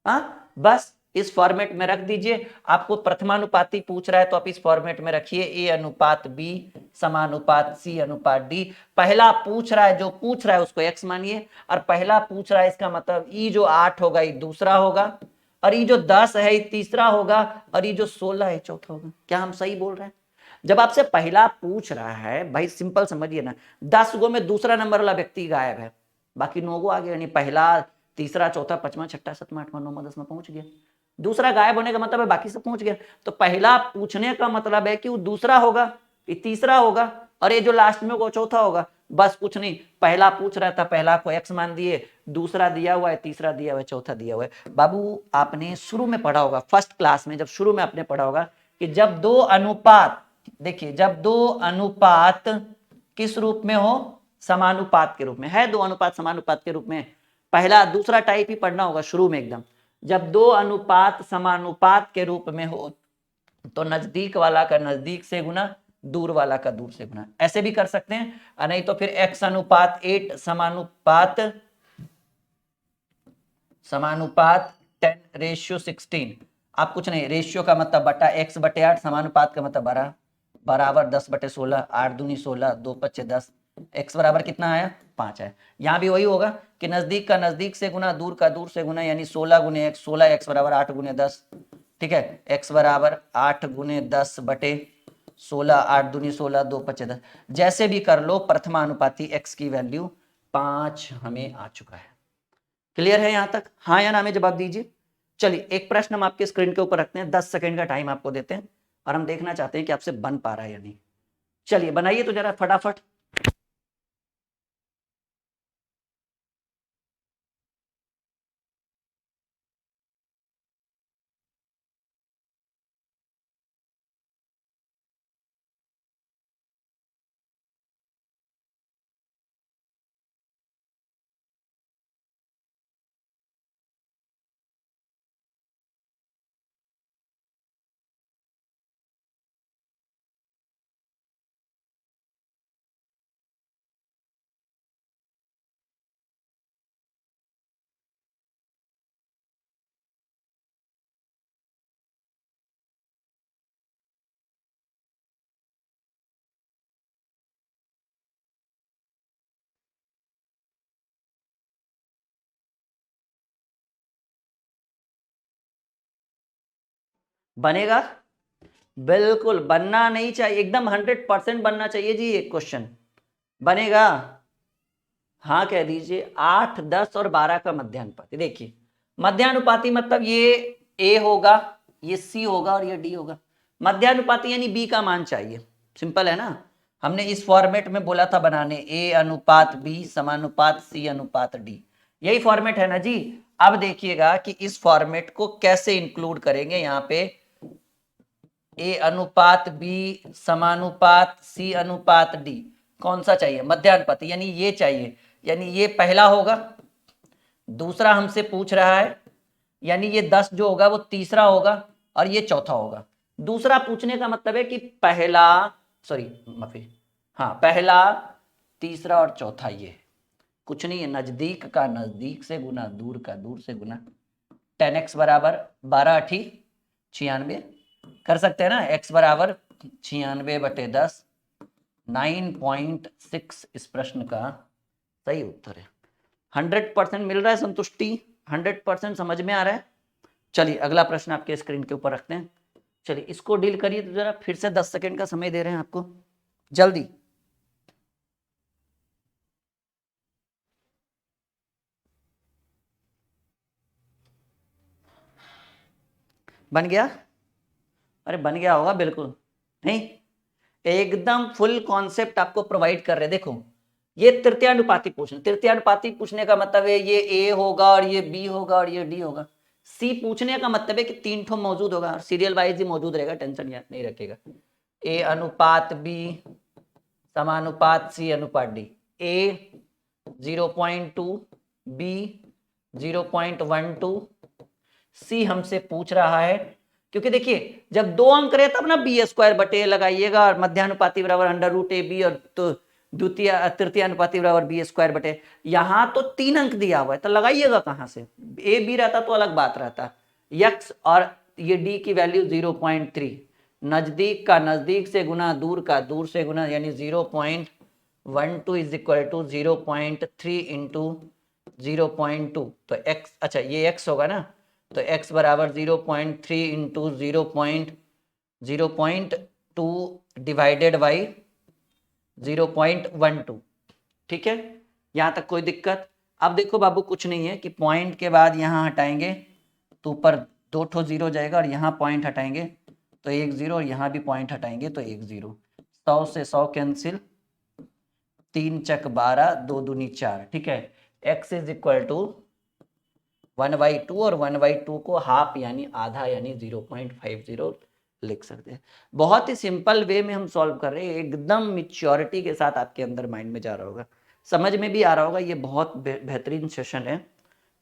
हाँ, बस इस फॉर्मेट में रख दीजिए। आपको प्रथमानुपाती पूछ रहा है तो आप इस फॉर्मेट में रखिए, ए अनुपात बी समानुपात सी अनुपात डी। पहला पूछ रहा है, जो पूछ रहा है उसको एक्स मानिए, और पहला पूछ रहा है इसका मतलब ई जो 8 होगा ये दूसरा होगा, और ये जो 10 है ये तीसरा होगा, और ये जो 16 है चौथा होगा। क्या हम सही बोल रहे हैं? जब आपसे पहला पूछ रहा है, भाई सिंपल समझिए ना, 10 गो में दूसरा नंबर वाला व्यक्ति गायब है, बाकी 9 गो आ गए, यानी पहला, तीसरा, चौथा, पांचवा, छठा, सातवां, आठवां, नौवां, 10वां पहुंच गया। दूसरा गायब होने का मतलब है बाकी सब पहुंच गया। तो पहला पूछने का मतलब है कि वो दूसरा होगा, ये तीसरा होगा, और ये जो लास्ट में वो चौथा होगा। बस कुछ नहीं, पहला पूछ रहा था, पहला को एक्स मान दिए, दूसरा दिया हुआ है, तीसरा दिया हुआ है, चौथा दिया हुआ है। बाबू आपने शुरू में पढ़ा होगा, फर्स्ट क्लास में जब शुरू में आपने पढ़ा होगा कि जब दो अनुपात, देखिए जब दो अनुपात किस रूप में हो, समानुपात के रूप में है, दो अनुपात समानुपात के रूप में, पहला दूसरा टाइप ही पढ़ना होगा शुरू में एकदम। जब दो अनुपात समानुपात के रूप में हो तो नजदीक वाला का नजदीक से गुना, दूर वाला का दूर से गुना, ऐसे भी कर सकते हैं, और नहीं तो फिर x अनुपात 8 समानुपात 10:16। आप कुछ नहीं, रेशियो का मतलब बटा x बटे 8, समानुपात का मतलब बराबर 10/16, 8 दूनी 16, 2 पच्चे 10, x बराबर कितना आया, 5 है। यहाँ भी वही होगा कि नजदीक का नजदीक से गुना, दूर का दूर से गुना, यानी 16 गुने x, 16x बराबर 8 गुने 10। ठीक है, x बराबर 8 गुने 10 बटे 16, 8 दूनी 16, 2 पच्चे 10, जैसे भी कर लो, प्रथमानुपाती x की वैल्यू 5 हमें आ चुका है। क्लियर है यहां तक? हाँ या ना में जवाब दीजिए। चलिए एक प्रश्न हम आपके स्क्रीन के ऊपर रखते हैं, 10 सेकंड का टाइम आपको देते हैं, और हम देखना चाहते हैं कि आपसे बन पा रहा है या नहीं। चलिए बनाइए तो जरा फटाफट। बनेगा? बिल्कुल बनना नहीं चाहिए, एकदम 100% बनना चाहिए जी ये क्वेश्चन। बनेगा? हाँ कह दीजिए। 8, 10 और 12 का मध्यानुपाती। देखिए मध्यानुपाती मतलब ये ए होगा, ये सी होगा और ये डी होगा। मध्यानुपाती यानी बी का मान चाहिए, सिंपल है ना। हमने इस फॉर्मेट में बोला था बनाने, ए अनुपात बी समानुपात सी अनुपात डी, यही फॉर्मेट है ना जी। अब देखिएगा कि इस फॉर्मेट को कैसे इंक्लूड करेंगे यहाँ पे। ए अनुपात बी समानुपात सी अनुपात डी, कौन सा चाहिए, मध्यानुपाती, यानी ये चाहिए, यानी ये पहला होगा, दूसरा हमसे पूछ रहा है, यानी ये 10 जो होगा वो तीसरा होगा, और ये चौथा होगा। दूसरा पूछने का मतलब है कि पहला, सॉरी माफी, हाँ पहला, तीसरा और चौथा, ये कुछ नहीं है, नजदीक का नजदीक से गुना, दूर का दूर से गुना। 10x बराबर 12 8 96, कर सकते हैं ना, x बराबर 96/10, 9.6 इस प्रश्न का सही उत्तर है। 100% मिल रहा है संतुष्टि, 100% समझ में आ रहा है। चलिए अगला प्रश्न आपके स्क्रीन के ऊपर रखते हैं। चलिए इसको डील करिए, तो जरा फिर से 10 सेकंड का समय दे रहे हैं आपको, जल्दी। बन गया? अरे बन गया होगा बिल्कुल। नहीं, एकदम फुल कॉन्सेप्ट आपको प्रोवाइड कर रहे। देखो ये तृतीयानुपाती पूछना, तृतीयानुपाती पूछने का मतलब है ये ए होगा और ये बी होगा और ये डी होगा। सी पूछने का मतलब है कि 3 ठो मौजूद होगा और सीरियल वाइज ही मौजूद रहेगा, टेंशन याद नहीं रखेगा। ए अनुपात बी समानुपात सी अनुपात डी। ए 0.2, बी 0.12, सी हमसे पूछ रहा है, क्योंकि देखिए जब 2 अंक रहे तब ना बी स्क्वायर बटे ए लगाइएगा और मध्यानुपाती बराबर अंडर रूट ए बी, और तो द्वितीय तृतीय अनुपाती बराबर बी स्क्वायर बटे। यहां तो 3 अंक दिया हुआ है तो लगाइएगा कहां से? ए बी रहता तो अलग बात रहता। यक्स और ये डी की वैल्यू 0.3, नजदीक का नजदीक से गुना दूर का दूर से गुना, यानी 0.12 इज इक्वल टू 0.3 इंटू 0.2। तो x, अच्छा ये x होगा ना, तो x बराबर 0.3 इंटू 0.2 डिवाइडेड बाई 0.12। ठीक है, यहां तक कोई दिक्कत? अब देखो बाबू कुछ नहीं है कि पॉइंट के बाद यहां हटाएंगे तो ऊपर 2 ठो जीरो जाएगा और यहाँ पॉइंट हटाएंगे तो 1 0, और यहाँ भी पॉइंट हटाएंगे तो 1 0। 100 से 100 कैंसिल, 3 चक 12, 2 दूनी 4। ठीक है, x इज इक्वल टू 1/2 और 1/2 को हाफ यानी आधा यानी 0.50 लिख सकते हैं। बहुत ही सिंपल वे में हम सॉल्व कर रहे हैं, एकदम मिच्योरिटी के साथ आपके अंदर माइंड में जा रहा होगा, समझ में भी आ रहा होगा। ये बहुत बेहतरीन सेशन है।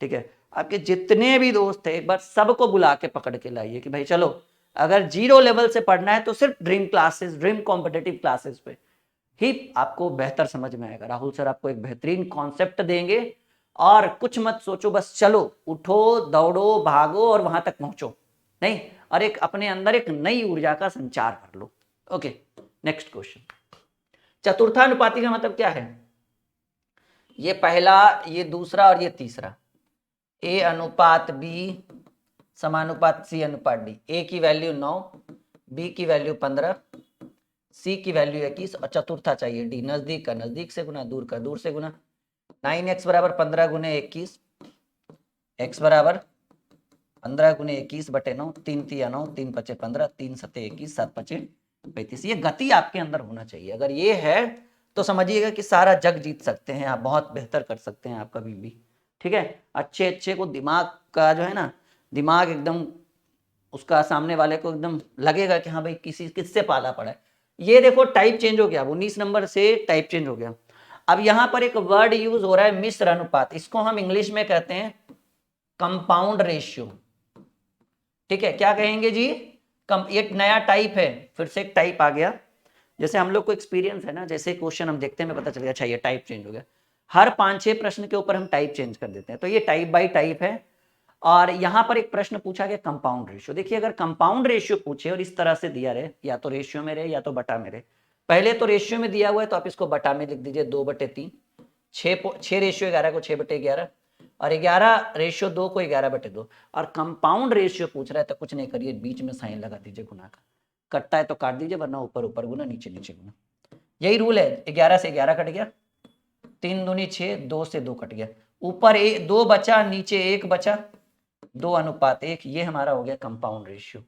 ठीक है, आपके जितने भी दोस्त थे एक बार सबको बुला के पकड़ के लाइए कि भाई चलो, अगर 0 लेवल से पढ़ना है तो सिर्फ dream classes, dream competitive classes पे ही आपको बेहतर समझ में आएगा। राहुल सर आपको एक बेहतरीन कॉन्सेप्ट देंगे और कुछ मत सोचो, बस चलो उठो दौड़ो भागो और वहां तक पहुंचो, नहीं, और एक अपने अंदर एक नई ऊर्जा का संचार कर लो। Okay, next question. चतुर्थानुपाती का मतलब क्या है? ये पहला, ये दूसरा और ये तीसरा। ए अनुपात बी समानुपात सी अनुपात डी। ए की वैल्यू 9, बी की वैल्यू 15, सी की वैल्यू 21 और चतुर्था चाहिए डी। नजदीक का नजदीक से गुना, दूर का दूर से गुना। 9x बराबर 15 गुने 21, x बराबर 15 गुने 21 बटे 9, 3 तिया 9, 3 पचे 15, 3 सते 21, 7 पचे 35। ये गति आपके अंदर होना चाहिए। अगर ये है तो समझिएगा कि सारा जग जीत सकते हैं आप, बहुत बेहतर कर सकते हैं आप कभी भी। ठीक है, अच्छे अच्छे को दिमाग का जो है ना, दिमाग एकदम उसका सामने वाले को एकदम लगेगा कि हाँ भाई किसी किससे पाला पड़ा है। ये देखो टाइप चेंज हो गया, 19 नंबर से टाइप चेंज हो गया। अब यहां पर एक वर्ड यूज हो रहा है मिश्र अनुपात, इसको हम इंग्लिश में कहते हैं कंपाउंड रेशियो। ठीक है, क्या कहेंगे जी? एक नया टाइप है, फिर से एक टाइप आ गया। जैसे हम लोग को एक्सपीरियंस है ना, जैसे क्वेश्चन हम देखते हैं हमें पता चल गया अच्छा ये टाइप चेंज हो गया। हर 5-6 प्रश्न के ऊपर हम टाइप चेंज कर देते हैं, तो ये टाइप बाय टाइप है। और यहां पर एक प्रश्न पूछा गया कंपाउंड रेशियो। देखिए अगर कंपाउंड रेशियो पूछे और इस तरह से दिया रहे, या तो रेशियो में रहे या तो बटा में रहे। पहले तो रेशियो में दिया हुआ है तो आप इसको बटा में लिख दीजिए, 2/3। 6 रेशियो 11 को 6/11, और 11 रेशियो 2 को 11/2। और कंपाउंड रेशियो पूछ रहा है तो कुछ नहीं करिए, बीच में साइन लगा दीजिए गुना का। कटता है तो काट दीजिए, वरना ऊपर ऊपर गुना, नीचे नीचे गुना। यही रूल है। 11 से 11 कट गया, 3 दूनी 6, 2 से 2 कट गया, ऊपर 2 बचा, नीचे 1 बचा, 2:1। ये हमारा हो गया कंपाउंड रेशियो।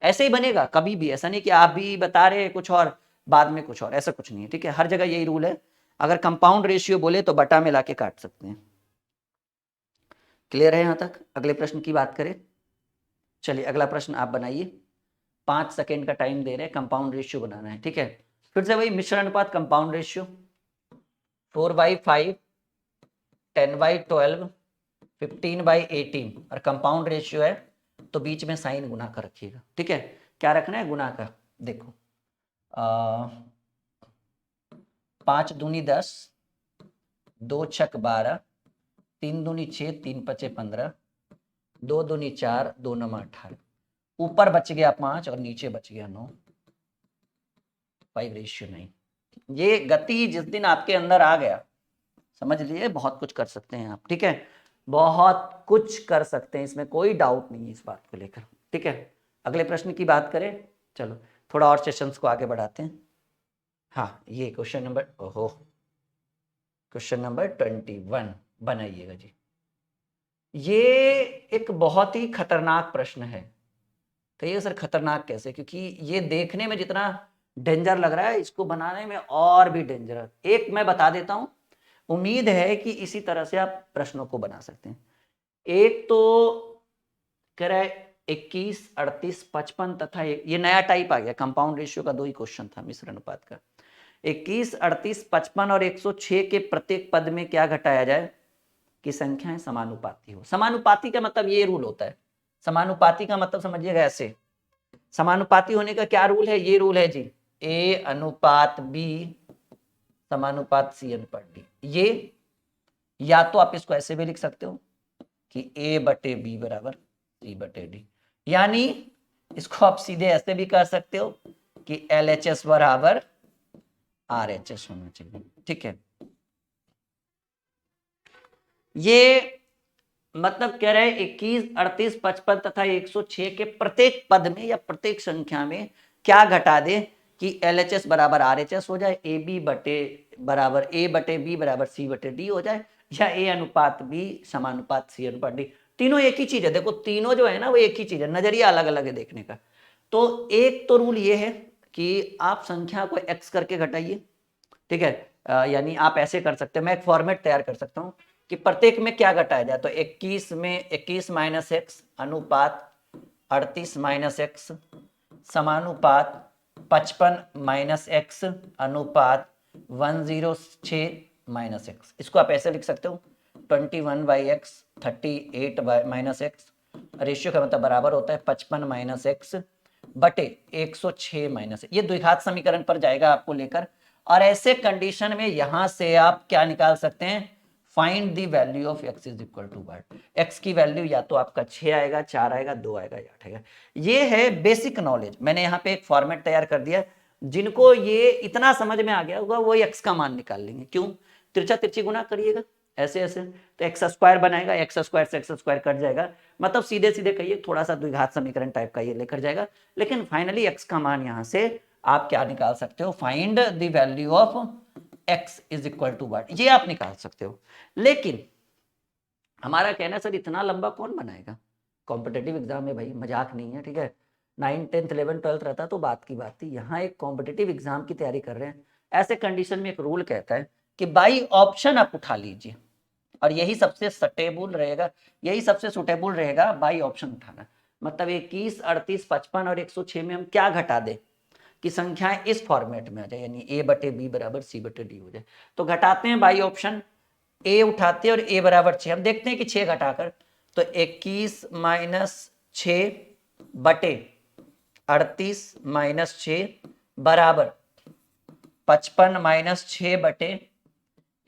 ऐसे ही बनेगा कभी भी, ऐसा नहीं कि आप भी बता रहे हैं कुछ और बाद में कुछ और, ऐसा कुछ नहीं है। ठीक है, हर जगह यही रूल है। अगर कंपाउंड रेशियो बोले तो बटा में लाके काट सकते हैं। क्लियर है यहां तक? अगले प्रश्न की बात करें। चलिए अगला प्रश्न आप बनाइए, 5 सेकेंड का टाइम दे रहे हैं, कंपाउंड रेशियो बनाना है। ठीक है, फिर से वही मिश्र अनुपात कंपाउंड रेशियो। 4/5, 10/12, 15/18 और कंपाउंड रेशियो है तो बीच में साइन गुना का रखिएगा। ठीक है, क्या रखना है? गुना का। देखो 5 दूनी 10, 2 छक 12, 3 दूनी 6, 3 पचे 15, 2 दूनी 4, 2 नमा 18। ऊपर बच गया 5 और नीचे बच गया 9। 5:9। ये गति जिस दिन आपके अंदर आ गया, समझ लीजिए बहुत कुछ कर सकते हैं आप। ठीक है, बहुत कुछ कर सकते हैं, इसमें कोई डाउट नहीं है इस बात को लेकर। ठीक है, अगले प्रश्न की बात करें। चलो थोड़ा और सेशंस को आगे बढ़ाते हैं। हाँ, ये क्वेश्चन नंबर, ओहो, क्वेश्चन नंबर 21 बनाइएगा जी। ये एक बहुत ही खतरनाक प्रश्न है। कहिएगा सर खतरनाक कैसे, क्योंकि ये देखने में जितना डेंजर लग रहा है इसको बनाने में और भी डेंजर। एक मैं बता देता हूं, उम्मीद है कि इसी तरह से आप प्रश्नों को बना सकते हैं। एक तो कह रहा है 21, 38, 55 तथा ये नया टाइप आ गया, कंपाउंड रेशियो का 2 ही क्वेश्चन था मिश्र अनुपात का। 21, 38, 55 और 106 के प्रत्येक पद में क्या घटाया जाए कि संख्याएं समानुपाती हो। समानुपाती का मतलब ये रूल होता है, समानुपाती का मतलब समझिएगा ऐसे, समानुपाती होने का क्या रूल है, ये रूल है जी, ए अनुपात बी समानुपात सी अनुपात डी। ये या तो आप इसको ऐसे भी लिख सकते हो कि ए बटे बी बराबर सी बटे डी, यानी इसको आप सीधे ऐसे भी कर सकते हो कि LHS बराबर RHS होना चाहिए। ठीक है, ये मतलब कह रहे हैं 21, 38, 55 तथा 106 के प्रत्येक पद में या प्रत्येक संख्या में क्या घटा दे कि LHS बराबर RHS हो जाए, ए बी बटे बराबर ए बटे बी बराबर सी बटे डी हो जाए, या ए अनुपात बी समानुपात सी अनुपात डी। तीनों एक ही चीज है, देखो तीनों जो है ना वो एक ही चीज है, नजरिया अलग अलग है देखने का। तो एक तो रूल ये है कि आप संख्या को x करके घटाइए, ठीक है, यानी आप ऐसे कर सकते हैं, मैं एक फॉर्मेट तैयार कर सकता हूं कि प्रत्येक में क्या घटाया जाए। तो 21 में 21 माइनस एक्स अनुपात 38 माइनस एक्स समानुपात 55 माइनस एक्स अनुपात 106 माइनस एक्स। इसको आप ऐसे लिख सकते हो 21 by x 38 by minus x, ratio का मतलब बराबर होता है 55 माइनस एक्स बटे 106 माइनस। ये द्विघात समीकरण पर जाएगा आपको लेकर, और ऐसे कंडीशन में यहां से आप क्या निकाल सकते हैं, find the value of x is equal to what. x की वैल्यू या तो आपका 6 आएगा, 4 आएगा, 2 आएगा या 8 आएगा। ये है बेसिक नॉलेज, मैंने यहाँ पे एक फॉर्मेट तैयार कर दिया, जिनको ये इतना समझ में आ गया होगा वो x का मान निकाल लेंगे। क्यों, तिरछा तिरछी गुना करिएगा ऐसे ऐसे तो एक्स स्क्वायर बनाएगा, एक्स स्क्वायर से एक्स स्क्वायर कट जाएगा, मतलब सीधे सीधे कहिए थोड़ा सा द्विघात समीकरण टाइप का ये लेकर जाएगा, लेकिन फाइनली x का मान यहां से आप क्या निकाल सकते हो, find the value of x is equal to what, ये आप निकाल सकते हो। लेकिन हमारा कहना सर इतना लंबा कौन बनाएगा, कॉम्पिटेटिव एग्जाम में भाई मजाक नहीं है, ठीक है, 9, 10, 11, 12 रहता तो बात की बात थी, यहाँ एक कॉम्पिटेटिव एग्जाम की तैयारी कर रहे हैं। ऐसे कंडीशन में एक रूल कहता है कि बाई ऑप्शन आप उठा लीजिए, और यही सबसे सटेबल रहेगा, यही सबसे सुटेबल रहेगा बाई ऑप्शन उठाना। मतलब 21, 38, 55 और 106 में हम क्या घटा दें कि संख्याएं इस फॉर्मेट में आ जाए, यानी ए बटे बी बराबर सी बटे डी हो जाए। तो घटाते हैं बाई ऑप्शन, ए उठाते हैं और ए बराबर 6, हम देखते हैं कि 6 घटाकर, तो 21 माइनस 6 बटे 38 माइनस 6 बराबर 55 माइनस 6 बटे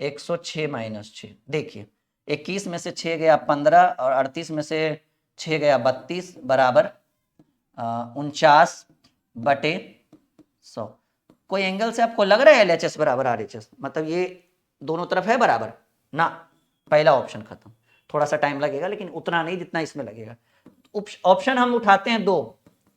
106 माइनस 6। देखिए 21 में से 6 गया 15 और 38 में से 6 गया 32 बराबर 49 बटे 100। कोई एंगल से आपको लग रहा है LHS बराबर RHS, मतलब ये दोनों तरफ है बराबर ना, पहला ऑप्शन खत्म। थोड़ा सा टाइम लगेगा लेकिन उतना नहीं जितना इसमें लगेगा। ऑप्शन हम उठाते हैं 2,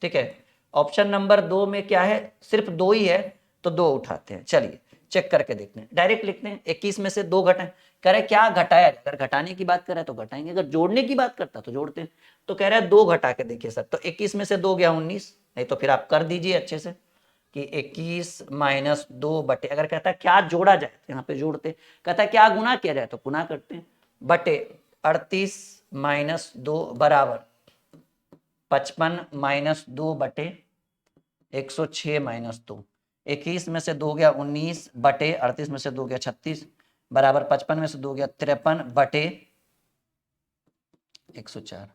ठीक है, ऑप्शन नंबर 2 में क्या है, सिर्फ 2 ही है तो 2 उठाते हैं। चलिए चेक करके देखते हैं, डायरेक्ट लिखते हैं 21 में से 2 घटाएं, कह रहे क्या घटाया, अगर घटाने की बात कर रहा है तो घटाएंगे, अगर जोड़ने की बात करता तो जोड़ते हैं। तो कह रहा है 2 घटा के देखिए सर, तो 21 में से 2 गया 19, नहीं तो फिर आप कर दीजिए अच्छे से कि 21 माइनस 2 बटे, अगर कहता है क्या जोड़ा जाए तो यहाँ पे जोड़ते, कहता है क्या गुना किया जाए तो गुना करते हैं, बटे 38 माइनस 2 बराबर 55 माइनस 2 बटे 106 माइनस 2। 21 में से 2 गया 19 बटे 38 में से 2 गया 36 बराबर 55 में से 2 गया 53 बटे 104।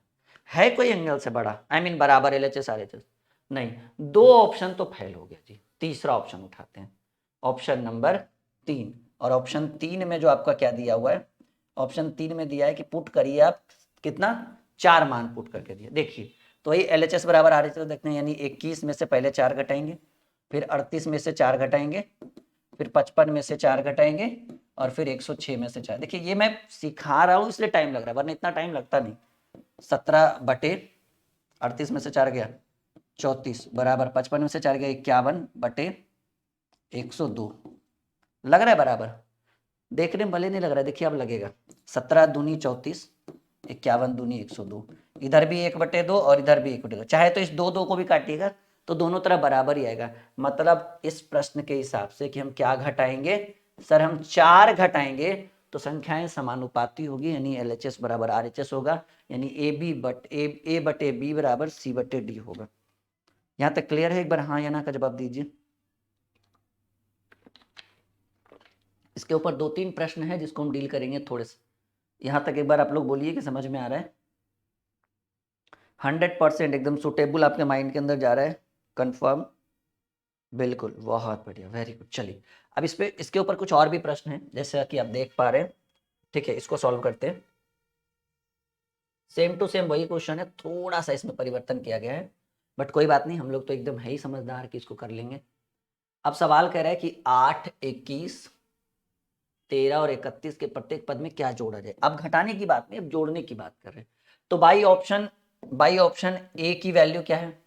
है कोई एंगल से बड़ा, आई मीन बराबर LHS RHS नहीं, 2 ऑप्शन तो फेल हो गया जी। तीसरा ऑप्शन उठाते हैं, ऑप्शन नंबर 3, और ऑप्शन 3 में जो आपका क्या दिया हुआ है, ऑप्शन 3 में दिया है कि पुट करिए आप कितना, 4 मान पुट करके दिया। देखिए तो वही LHS बराबर RHS देखते हैं, यानी 21 में से पहले 4 घटाएंगे, फिर 38 में से 4 घटाएंगे, फिर 55 में से 4 घटाएंगे, और फिर 106 में से 4। देखिए ये मैं सिखा रहा हूँ इसलिए टाइम लग रहा है, वरना इतना टाइम लगता नहीं। 17 बटे 38 में से 4 गया 34 बराबर 55 में से 4 गया 51 बटे 102। लग रहा है बराबर, देखने में भले नहीं लग रहा है, देखिए अब लगेगा। 17 दूनी 34, 51 दूनी 102, इधर भी 1/2 और इधर भी 1/2, चाहे तो इस 2 को भी काटिएगा तो दोनों तरफ बराबर ही आएगा। मतलब इस प्रश्न के हिसाब से कि हम क्या घटाएंगे सर, हम 4 घटाएंगे तो संख्याएं समानुपाती होगी, यानी LHS बराबर RHS होगा, यानी A बटे B बराबर C बटे D होगा। यहां तक क्लियर है? एक बार हाँ या ना का जवाब दीजिए। इसके ऊपर 2-3 प्रश्न है जिसको हम डील करेंगे थोड़े से। यहां तक एक बार आप लोग बोलिए कि समझ में आ रहा है। 100% एकदम सुटेबल आपके माइंड के अंदर जा रहा है, कंफर्म? बिल्कुल, बहुत बढ़िया, वेरी गुड। चलिए अब इसके ऊपर कुछ और भी प्रश्न हैं, जैसे कि आप देख पा रहे हैं। ठीक है, इसको सॉल्व करते हैं। सेम टू सेम वही क्वेश्चन है, थोड़ा सा इसमें परिवर्तन किया गया है, बट कोई बात नहीं, हम लोग तो एकदम है ही समझदार कि इसको कर लेंगे। अब सवाल कह रहा है कि 8, 21, 13 और 31 के प्रत्येक पद में क्या जोड़ा जाए। अब घटाने की बात नहीं, अब जोड़ने की बात कर रहे हैं। तो बाई ऑप्शन ए की वैल्यू क्या है?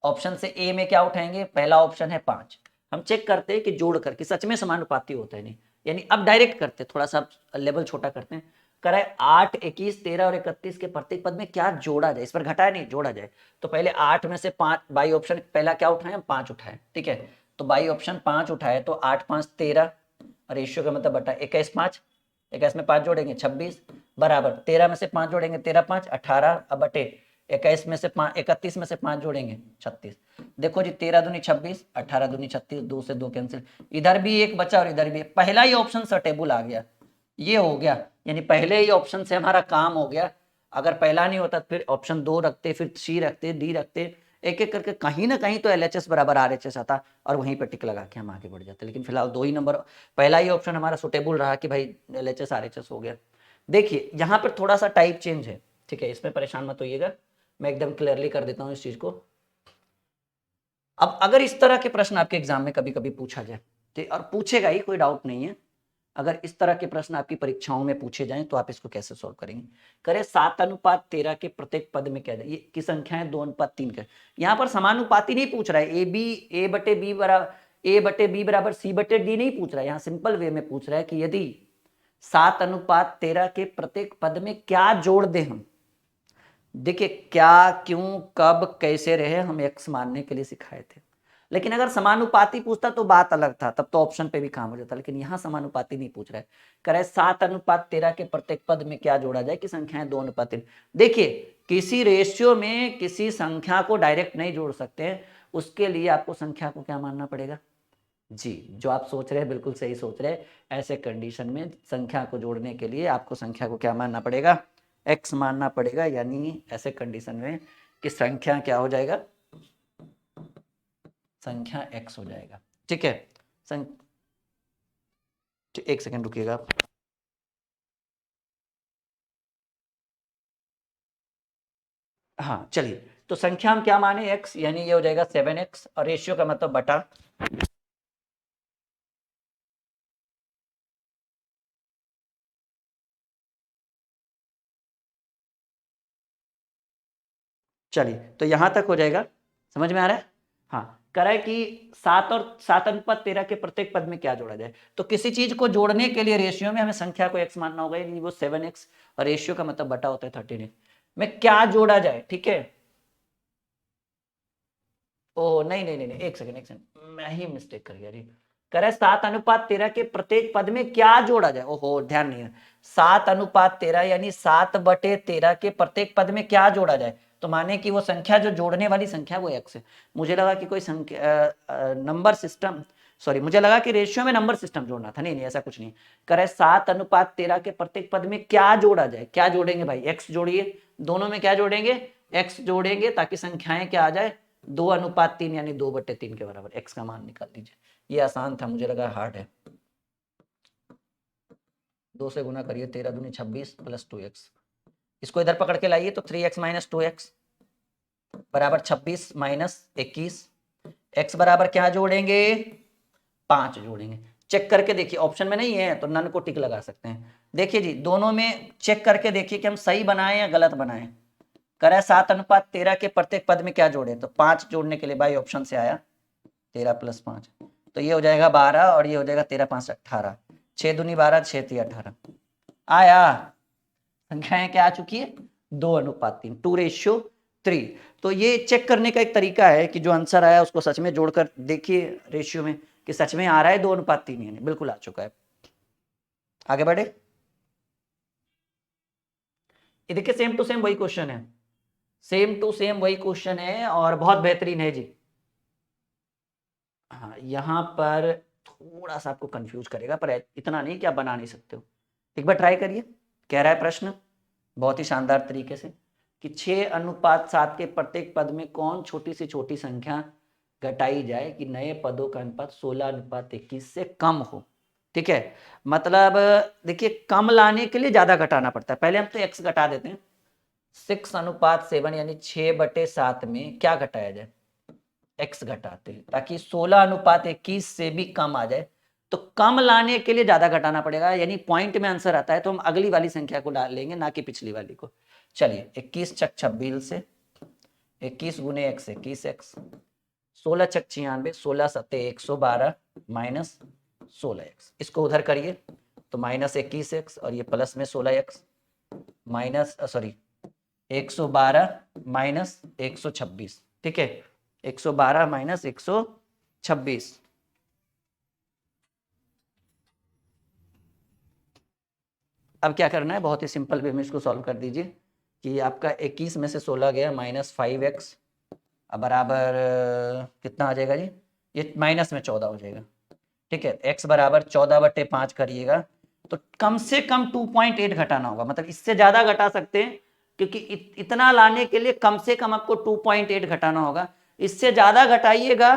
ऑप्शन से ए में क्या उठाएंगे? पहला ऑप्शन है 5। हम चेक करते हैं कि जोड़ करके सच में समानुपाती होता है नहीं, यानी अब डायरेक्ट करते, थोड़ा सा लेवल छोटा करते हैं। कराए 8, 21, 13 और 31 के प्रत्येक पद में क्या जोड़ा जाए, इस पर घटाया नहीं, जोड़ा जाए। तो पहले 8 में से 5, बाई ऑप्शन पहला क्या उठाए? हम 5 उठाए, ठीक है। तो बाई ऑप्शन 5 उठाए तो 8, 5, 13, रेशियो का मतलब बटा 21, 5, 21 में 5 जोड़ेंगे 26 बराबर 13 में से 5 जोड़ेंगे 13, 5, 18, अब बटे 21 में से 5, 31 में से 5 जोड़ेंगे 36। देखो जी 13 दूनी 26, 18 दूनी 36, 2 से 2 कैंसिल, इधर भी एक बचा और इधर भी। पहला ही ऑप्शन सर्टेबल आ गया, ये हो गया, यानी पहले ही ऑप्शन से हमारा काम हो गया। अगर पहला नहीं होता फिर ऑप्शन 2 रखते, फिर C रखते, D रखते, एक एक करके कहीं ना कहीं तो LHS बराबर RHS आता और वहीं पर टिक लगा के हम आगे बढ़ जाते। लेकिन फिलहाल 2 ही नंबर, पहला ही ऑप्शन हमारा सुटेबल रहा कि भाई LHS RHS हो गया। देखिए यहाँ पर थोड़ा सा टाइप चेंज है, ठीक है, इसमें परेशान मत होइएगा, मैं एकदम क्लियरली कर देता हूँ इस चीज को। अब अगर इस तरह के प्रश्न आपके एग्जाम में कभी कभी पूछा जाए, ठीक, और पूछेगा ही, कोई डाउट नहीं है, अगर इस तरह के प्रश्न आपकी परीक्षाओं में पूछे जाएं तो आप इसको कैसे सॉल्व करेंगे? करें 7:13 के प्रत्येक पद में क्या जाए, की संख्या है 2:3 का। यहाँ पर समानुपाती नहीं पूछ रहा है, ए बटे बी बराबर C बटे D नहीं पूछ रहा है, यहाँ सिंपल वे में पूछ रहा है कि यदि 7:13 के प्रत्येक पद में क्या जोड़ दें हम। देखिए क्या, क्यों, कब, कैसे रहे, हम x मानने के लिए सिखाए थे। लेकिन अगर समानुपाती पूछता तो बात अलग था, तब तो ऑप्शन पे भी काम हो जाता, लेकिन यहाँ समानुपाती नहीं पूछ रहा है। करे 7:13 के प्रत्येक पद में क्या जोड़ा जाए कि संख्याएं 2:3। देखिए किसी रेशियो में किसी संख्या को डायरेक्ट नहीं जोड़ सकते हैं, उसके लिए आपको संख्या को क्या मानना पड़ेगा जी। जो आप सोच रहे हैं बिल्कुल सही सोच रहे हैं, ऐसे कंडीशन में संख्या को जोड़ने के लिए आपको संख्या को क्या मानना पड़ेगा? x मानना पड़ेगा, यानी ऐसे कंडीशन में कि संख्या क्या हो जाएगा? संख्या x हो जाएगा, ठीक है। एक सेकंड रुकिएगा आप। हाँ चलिए, तो संख्या हम क्या माने? x, यानी ये हो जाएगा 7x, और रेशियो का मतलब बटा। चलिए तो यहां तक हो जाएगा, समझ में आ रहा है? हाँ, कह रहा है कि 7:13 के प्रत्येक पद में क्या जोड़ा जाए। तो किसी चीज को जोड़ने के लिए रेशियो में हमें संख्या को x मानना होगा, यानी वो 7x, और रेशियो का मतलब बटा होता है 13x में क्या जोड़ा जाए, ठीक है। ओ नहीं नहीं नहीं, एक सेकंड, मैं ही मिस्टेक कर गया जी। कह रहा है 7:13 के प्रत्येक पद में क्या जोड़ा जाए। ओहो ध्यान नहीं है, 7:13 यानी 7/13 के प्रत्येक पद में क्या जोड़ा जाए, तो माने कि वो संख्या जो जोड़ने वाली संख्या वो x है। मुझे लगा कि कोई संख्या नंबर सिस्टम, सॉरी, मुझे लगा कि रेशियो में नंबर सिस्टम जोड़ना था। नहीं नहीं, ऐसा कुछ नहीं। कह रहे 7:13 के प्रत्येक पद में क्या जोड़ा जाए, क्या जोड़ेंगे भाई? x जोड़िए, दोनों में क्या जोड़ेंगे? x जोड़ेंगे, ताकि संख्याएं क्या आ जाए? 2:3, यानी 2/3 के बराबर x का मान निकाल लीजिए। ये आसान था, मुझे लगा हार्ड है। 2 से गुना करिए, 13 दूनी 26 प्लस 2x, इसको इधर पकड़ के लाइए तो 3x माइनस 2x बराबर 26 माइनस 21। x बराबर क्या जोड़ेंगे? 5 जोड़ेंगे। चेक करके देखिए, ऑप्शन में नहीं है तो नन को टिक लगा सकते हैं। देखिए जी, दोनों में चेक करके देखिए कि हम सही बनाए या गलत बनाए। करा 7:13 के प्रत्येक पद में क्या जोड़े, तो 5 जोड़ने के लिए बाई ऑप्शन से आया 13 + 5, तो ये हो जाएगा 12, और ये हो जाएगा 13 × 5 = 18, 6 दूनी 12, 6 × 3 = 18 आया। संख्याएं क्या आ चुकी है, 2:3, 2:3। तो ये चेक करने का एक तरीका है कि जो आंसर आया उसको सच में जोड़कर देखिए रेशियो में कि सच में आ रहा है 2:3, यानी बिल्कुल आ चुका है। आगे बढ़े, ये देखिए सेम टू सेम वही क्वेश्चन है, सेम टू सेम वही क्वेश्चन है और बहुत बेहतरीन है जी। हाँ, यहाँ पर थोड़ा सा आपको कंफ्यूज करेगा पर इतना नहीं कि आप बना नहीं सकते हो। एक बार ट्राई करिए। कह रहा है प्रश्न बहुत ही शानदार तरीके से कि 6:7 के प्रत्येक पद में कौन छोटी से छोटी संख्या घटाई जाए कि नए पदों का अनुपात 16:21 से कम हो। ठीक है, मतलब देखिए कम लाने के लिए ज्यादा घटाना पड़ता है। पहले हम तो x घटा देते हैं, 6:7 यानी 6/7 में क्या घटाया जाए, x घटाते हैं ताकि 16:21 से भी कम आ जाए। तो कम लाने के लिए ज्यादा घटाना पड़ेगा, यानी पॉइंट में आंसर आता है तो हम अगली वाली संख्या को डाल लेंगे ना कि पिछली वाली को। चलिए 21 छक 26 से 21 गुने x 21x, 16 छक 96, 16 सत्ते 112 माइनस 16x, इसको उधर करिए तो माइनस 21x और ये प्लस में 16x माइनस 112 माइनस 126। ठीक है, 112 माइनस 126। अब क्या करना है, बहुत ही सिंपल वे में इसको सॉल्व कर दीजिए कि आपका 21 में से 16 गया माइनस 5x बराबर कितना आ जाएगा जी, ये माइनस में 14 हो जाएगा। ठीक है, x बराबर 14/5 करिएगा तो कम से कम 2.8 घटाना होगा, मतलब इससे ज्यादा घटा सकते हैं क्योंकि इतना लाने के लिए कम से कम आपको 2.8 घटाना होगा। इससे ज्यादा घटाइएगा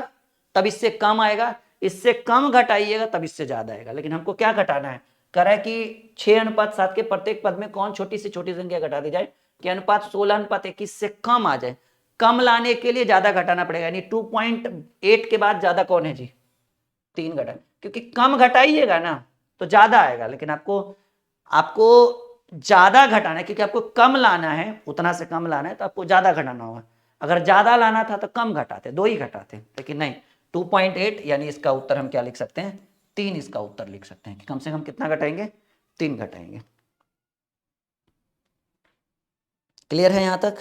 तब इससे कम आएगा, इससे कम घटाइएगा तब इससे ज्यादा आएगा। लेकिन हमको क्या घटाना है, कह रहा है कि 6:7 के प्रत्येक पद में कौन छोटी से छोटी संख्या घटा दी जाए कि अनुपात 16:21 से कम आ जाए। कम लाने के लिए ज्यादा घटाना पड़ेगा, यानी 2.8 के बाद ज्यादा कौन है जी, 3 घटा, क्योंकि कम घटाइएगा ना तो ज्यादा आएगा, लेकिन आपको आपको ज्यादा घटाना है क्योंकि आपको कम लाना है, उतना से कम लाना है तो आपको ज्यादा घटाना होगा। अगर ज्यादा लाना था तो कम घटाते, 2 ही घटाते, लेकिन नहीं 2.8, यानी इसका उत्तर हम क्या लिख सकते हैं, 3 इसका उत्तर लिख सकते हैं कि कम से कम कितना घटाएंगे, 3 घटाएंगे। क्लियर है यहां तक,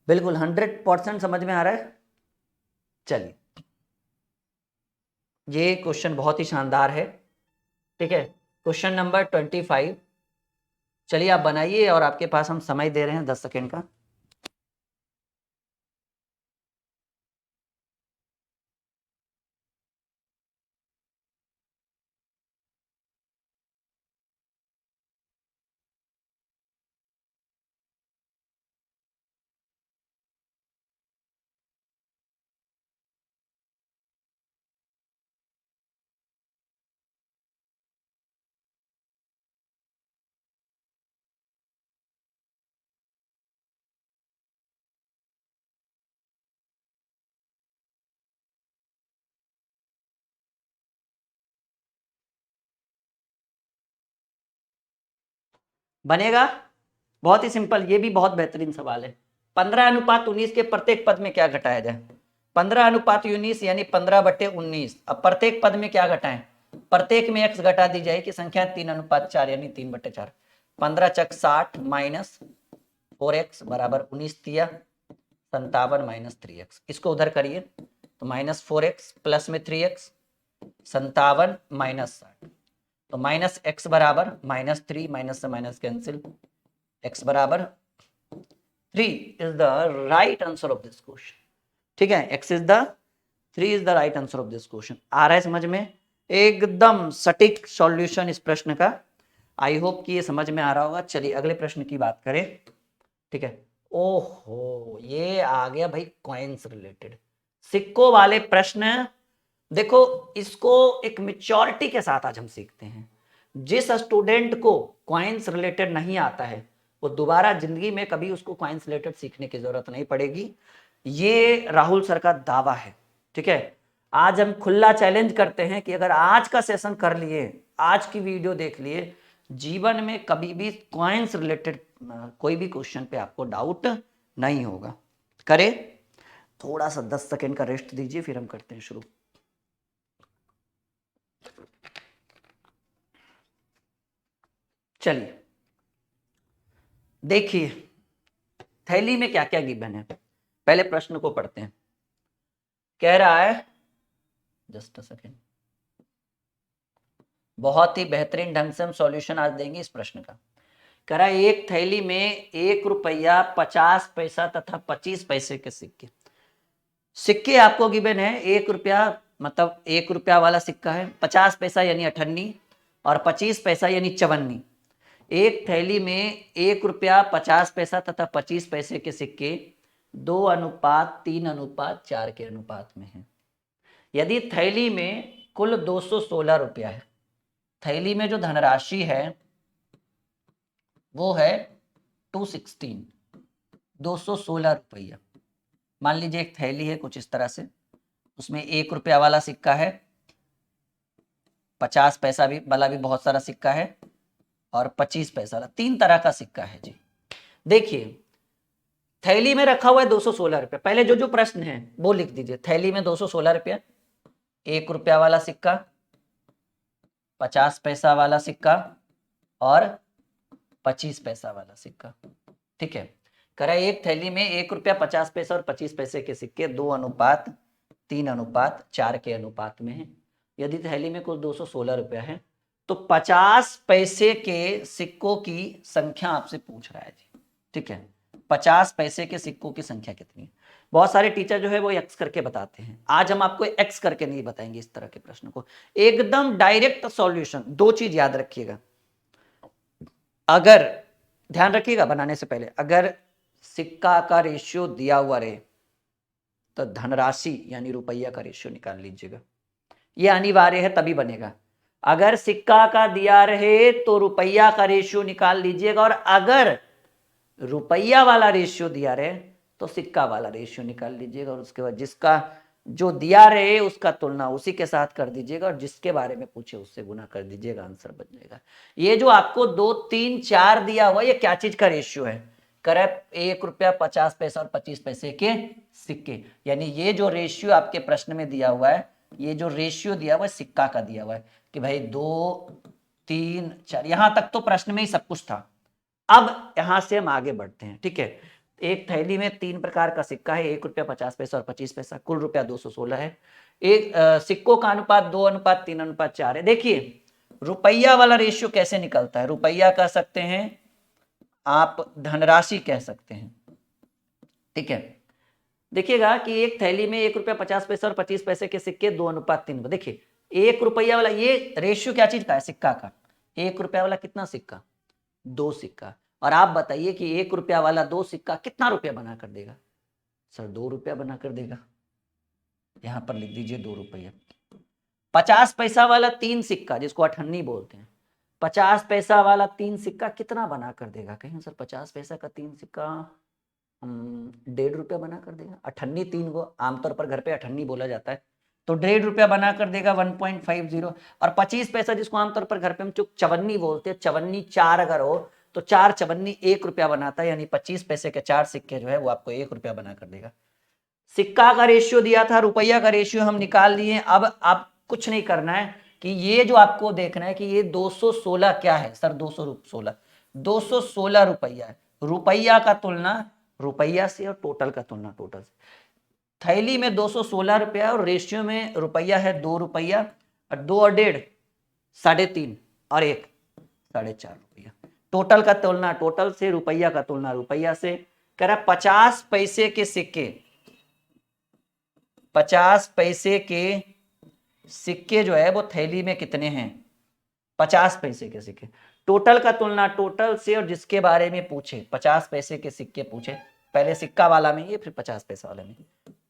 बिल्कुल 100% समझ में आ रहा है। चलिए ये क्वेश्चन बहुत ही शानदार है। ठीक है, क्वेश्चन नंबर 25। चलिए आप बनाइए और आपके पास हम समय दे रहे हैं 10 सेकेंड का। बनेगा, बहुत ही सिंपल, ये भी बहुत बेहतरीन सवाल है। 15:19 के प्रत्येक पद में क्या घटाया जाए, 15:19 यानी 15/19। अब प्रत्येक पद में क्या घटाएं, प्रत्येक में x घटा दी जाए कि संख्या 3:4 यानी 3/4। 15 चक 60 माइनस 4x बराबर 19 दिया 57 माइनस 3x, इसको उधर करिए तो माइनस 4x प्लस में 3x 57 माइनस 60, तो माइनस एक्स बराबर -3, माइनस से माइनस कैंसिल, एक्स बराबर 3 is the right answer of this question. ठीक है, X is the 3 is the right answer of this question. आ रहा है समझ में, एकदम सटीक सॉल्यूशन इस प्रश्न का। आई होप कि ये समझ में आ रहा होगा। चलिए अगले प्रश्न की बात करें। ठीक है, ओहो ये आ गया भाई कॉइन्स रिलेटेड, सिक्कों वाले प्रश्न। देखो इसको एक मेच्योरिटी के साथ आज हम सीखते हैं। जिस स्टूडेंट को कॉइन्स रिलेटेड नहीं आता है वो दोबारा जिंदगी में कभी उसको कॉइन्स रिलेटेड सीखने की जरूरत नहीं पड़ेगी, ये राहुल सर का दावा है। ठीक है, आज हम खुला चैलेंज करते हैं कि अगर आज का सेशन कर लिए, आज की वीडियो देख लिए, जीवन में कभी भी कॉइन्स रिलेटेड कोई भी क्वेश्चन पे आपको डाउट नहीं होगा। करे थोड़ा सा 10 सेकेंड का रेस्ट दीजिए फिर हम करते हैं शुरू। चलिए देखिए थैली में क्या क्या गिवन है, पहले प्रश्न को पढ़ते हैं। कह रहा है, जस्ट अ सेकेंड, बहुत ही बेहतरीन ढंग से हम सॉल्यूशन आज देंगे इस प्रश्न का। कह रहा है एक थैली में 1 रुपया 50 पैसा तथा 25 पैसे के सिक्के। सिक्के आपको गिवन है, 1 रुपया मतलब 1 रुपया वाला सिक्का है, 50 पैसा यानी 98 और 25 पैसा यानी 54। एक थैली में 1 रुपया 50 पैसा तथा 25 पैसे के सिक्के 2:3:4 के अनुपात में है। यदि थैली में कुल 216 रुपया है, थैली में जो धनराशि है वो है 216, 216 रुपया। मान लीजिए एक थैली है कुछ इस तरह से, उसमें 1 रुपया वाला सिक्का है, 50 पैसा भी वाला भी बहुत सारा सिक्का है और 25 पैसा वाला, 3 तरह का सिक्का है जी। देखिए थैली में रखा हुआ है 216 रुपया। पहले जो जो प्रश्न है वो लिख दीजिए। थैली में 216 रुपया, 1 रुपया वाला सिक्का, 50 पैसा वाला सिक्का और 25 पैसा वाला सिक्का। ठीक है, करा एक थैली में 1 रुपया 50 पैसा और 25 पैसे के सिक्के 2:3:4 के अनुपात में है। यदि थैली में कुल 216 रुपया है तो 50 पैसे के सिक्कों की संख्या आपसे पूछ रहा है जी। ठीक है, 50 पैसे के सिक्कों की संख्या कितनी है। बहुत सारे टीचर जो है वो एक्स करके बताते हैं, आज हम आपको एक्स करके नहीं बताएंगे इस तरह के प्रश्न को, एकदम डायरेक्ट सॉल्यूशन। दो चीज याद रखिएगा, अगर ध्यान रखिएगा बनाने से पहले, अगर सिक्का का रेशियो दिया हुआ रहे तो धनराशि यानी रुपया का रेशियो निकाल लीजिएगा, ये अनिवार्य है तभी बनेगा। अगर सिक्का का दिया रहे तो रुपया का रेशियो निकाल लीजिएगा, और अगर रुपया वाला रेशियो दिया रहे तो सिक्का वाला रेशियो निकाल लीजिएगा, और उसके बाद जिसका जो दिया रहे उसका तुलना उसी के साथ कर दीजिएगा और जिसके बारे में पूछे उससे गुना कर दीजिएगा, आंसर बन जाएगा। ये जो आपको 2, 3, 4 दिया हुआ ये क्या चीज का रेशियो है, करेक्ट 1 रुपया 50 पैसा और 25 पैसे के सिक्के। यानी ये जो रेशियो आपके प्रश्न में दिया हुआ है, ये जो रेशियो दिया हुआ है सिक्का का दिया हुआ है कि भाई 2, 3, 4, यहां तक तो प्रश्न में ही सब कुछ था। अब यहां से हम आगे बढ़ते हैं। ठीक है, एक थैली में 3 प्रकार का सिक्का है, 1 रुपया 50 पैसा और 25 पैसा, कुल रुपया 216 है। एक सिक्कों का अनुपात 2:3:4 है। देखिए रुपया वाला रेशियो कैसे निकलता है, रुपया कह सकते हैं आप, धनराशि कह सकते हैं। ठीक है, देखिएगा कि एक थैली में 1 रुपया 50 पैसा और 25 पैसे के सिक्के 2:3। देखिए 1 रुपया वाला ये रेशियो क्या चीज का है, सिक्का का। 1 रुपया वाला कितना सिक्का, 2 सिक्का। और आप बताइए कि 1 रुपया वाला 2 सिक्का कितना रुपया बना कर देगा, सर 2 रुपया बना कर देगा, यहां पर लिख दीजिए 2 रुपया। 50 पैसा वाला 3 सिक्का जिसको अठन्नी बोलते हैं, 50 पैसा वाला 3 सिक्का कितना बना कर देगा, कहीं सर 50 पैसा का 3 सिक्का 1.5 रुपया बना कर देगा। अठन्नी 3 को आमतौर पर घर पे अठन्नी बोला जाता है, तो 1.5 रुपया बना कर देगा 1.50। और 25 पैसा जिसको आमतौर पर घर पे हम चवन्नी बोलते हैं, चवन्नी 4 अगर हो तो 4 चवन्नी 1 रुपया बनाता है, यानी 25 पैसे के 4 सिक्के जो है वो आपको 1 रुपया बना कर देगा। सिक्का का रेशियो दिया था, रुपया का रेशियो हम निकाल लिए। अब आप कुछ नहीं करना है कि ये जो आपको देखना है कि ये 216 क्या है, सर 216 रुपया है। रुपया का तुलना रुपया से और टोटल का तुलना टोटल से। थैली में 216 रुपया और रेशियो में रुपया है 2 रुपया, और 2 और 1.5 3.5 और 1 4.5 रुपया। टोटल का तुलना टोटल से, रुपया का तुलना रुपया से। कह रहा 50 पैसे के सिक्के, 50 पैसे के सिक्के जो है वो थैली में कितने हैं, 50 पैसे के सिक्के। टोटल का तुलना टोटल से और जिसके बारे में पूछे, 50 पैसे के सिक्के पूछे, पहले सिक्का वाला में ये, फिर 50 पैसा वाले में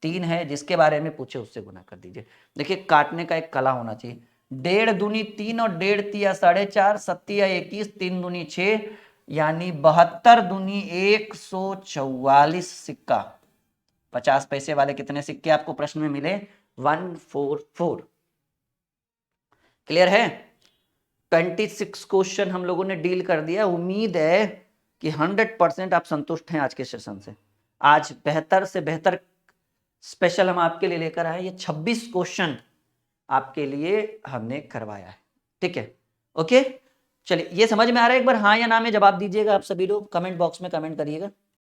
3 है, जिसके बारे में पूछे उससे गुना कर दीजिए। देखिए काटने का एक कला होना चाहिए। 1.5 दूनी 3 और 1.5 तिया 4.5, 7 या 21, 3 दूनी 6, यानी 72 दूनी 144 सिक्का। 50 पैसे वाले कितने सिक्के आपको प्रश्न में मिले, 144। क्लियर है। 26 क्वेश्चन हम लोगों ने डील कर दिया। उम्मीद है कि 100% आप संतुष्ट हैं आज के सेशन से। आज बेहतर से बेहतर स्पेशल हम आपके लिए लेकर आए। ये 26 क्वेश्चन आपके लिए हमने करवाया है। ठीक है, ओके। चलिए, ये समझ में आ रहा है? एक बार हाँ या ना में जवाब दीजिएगा आप सभी लोग, कमेंट बॉक्स में कमेंट करिएगा।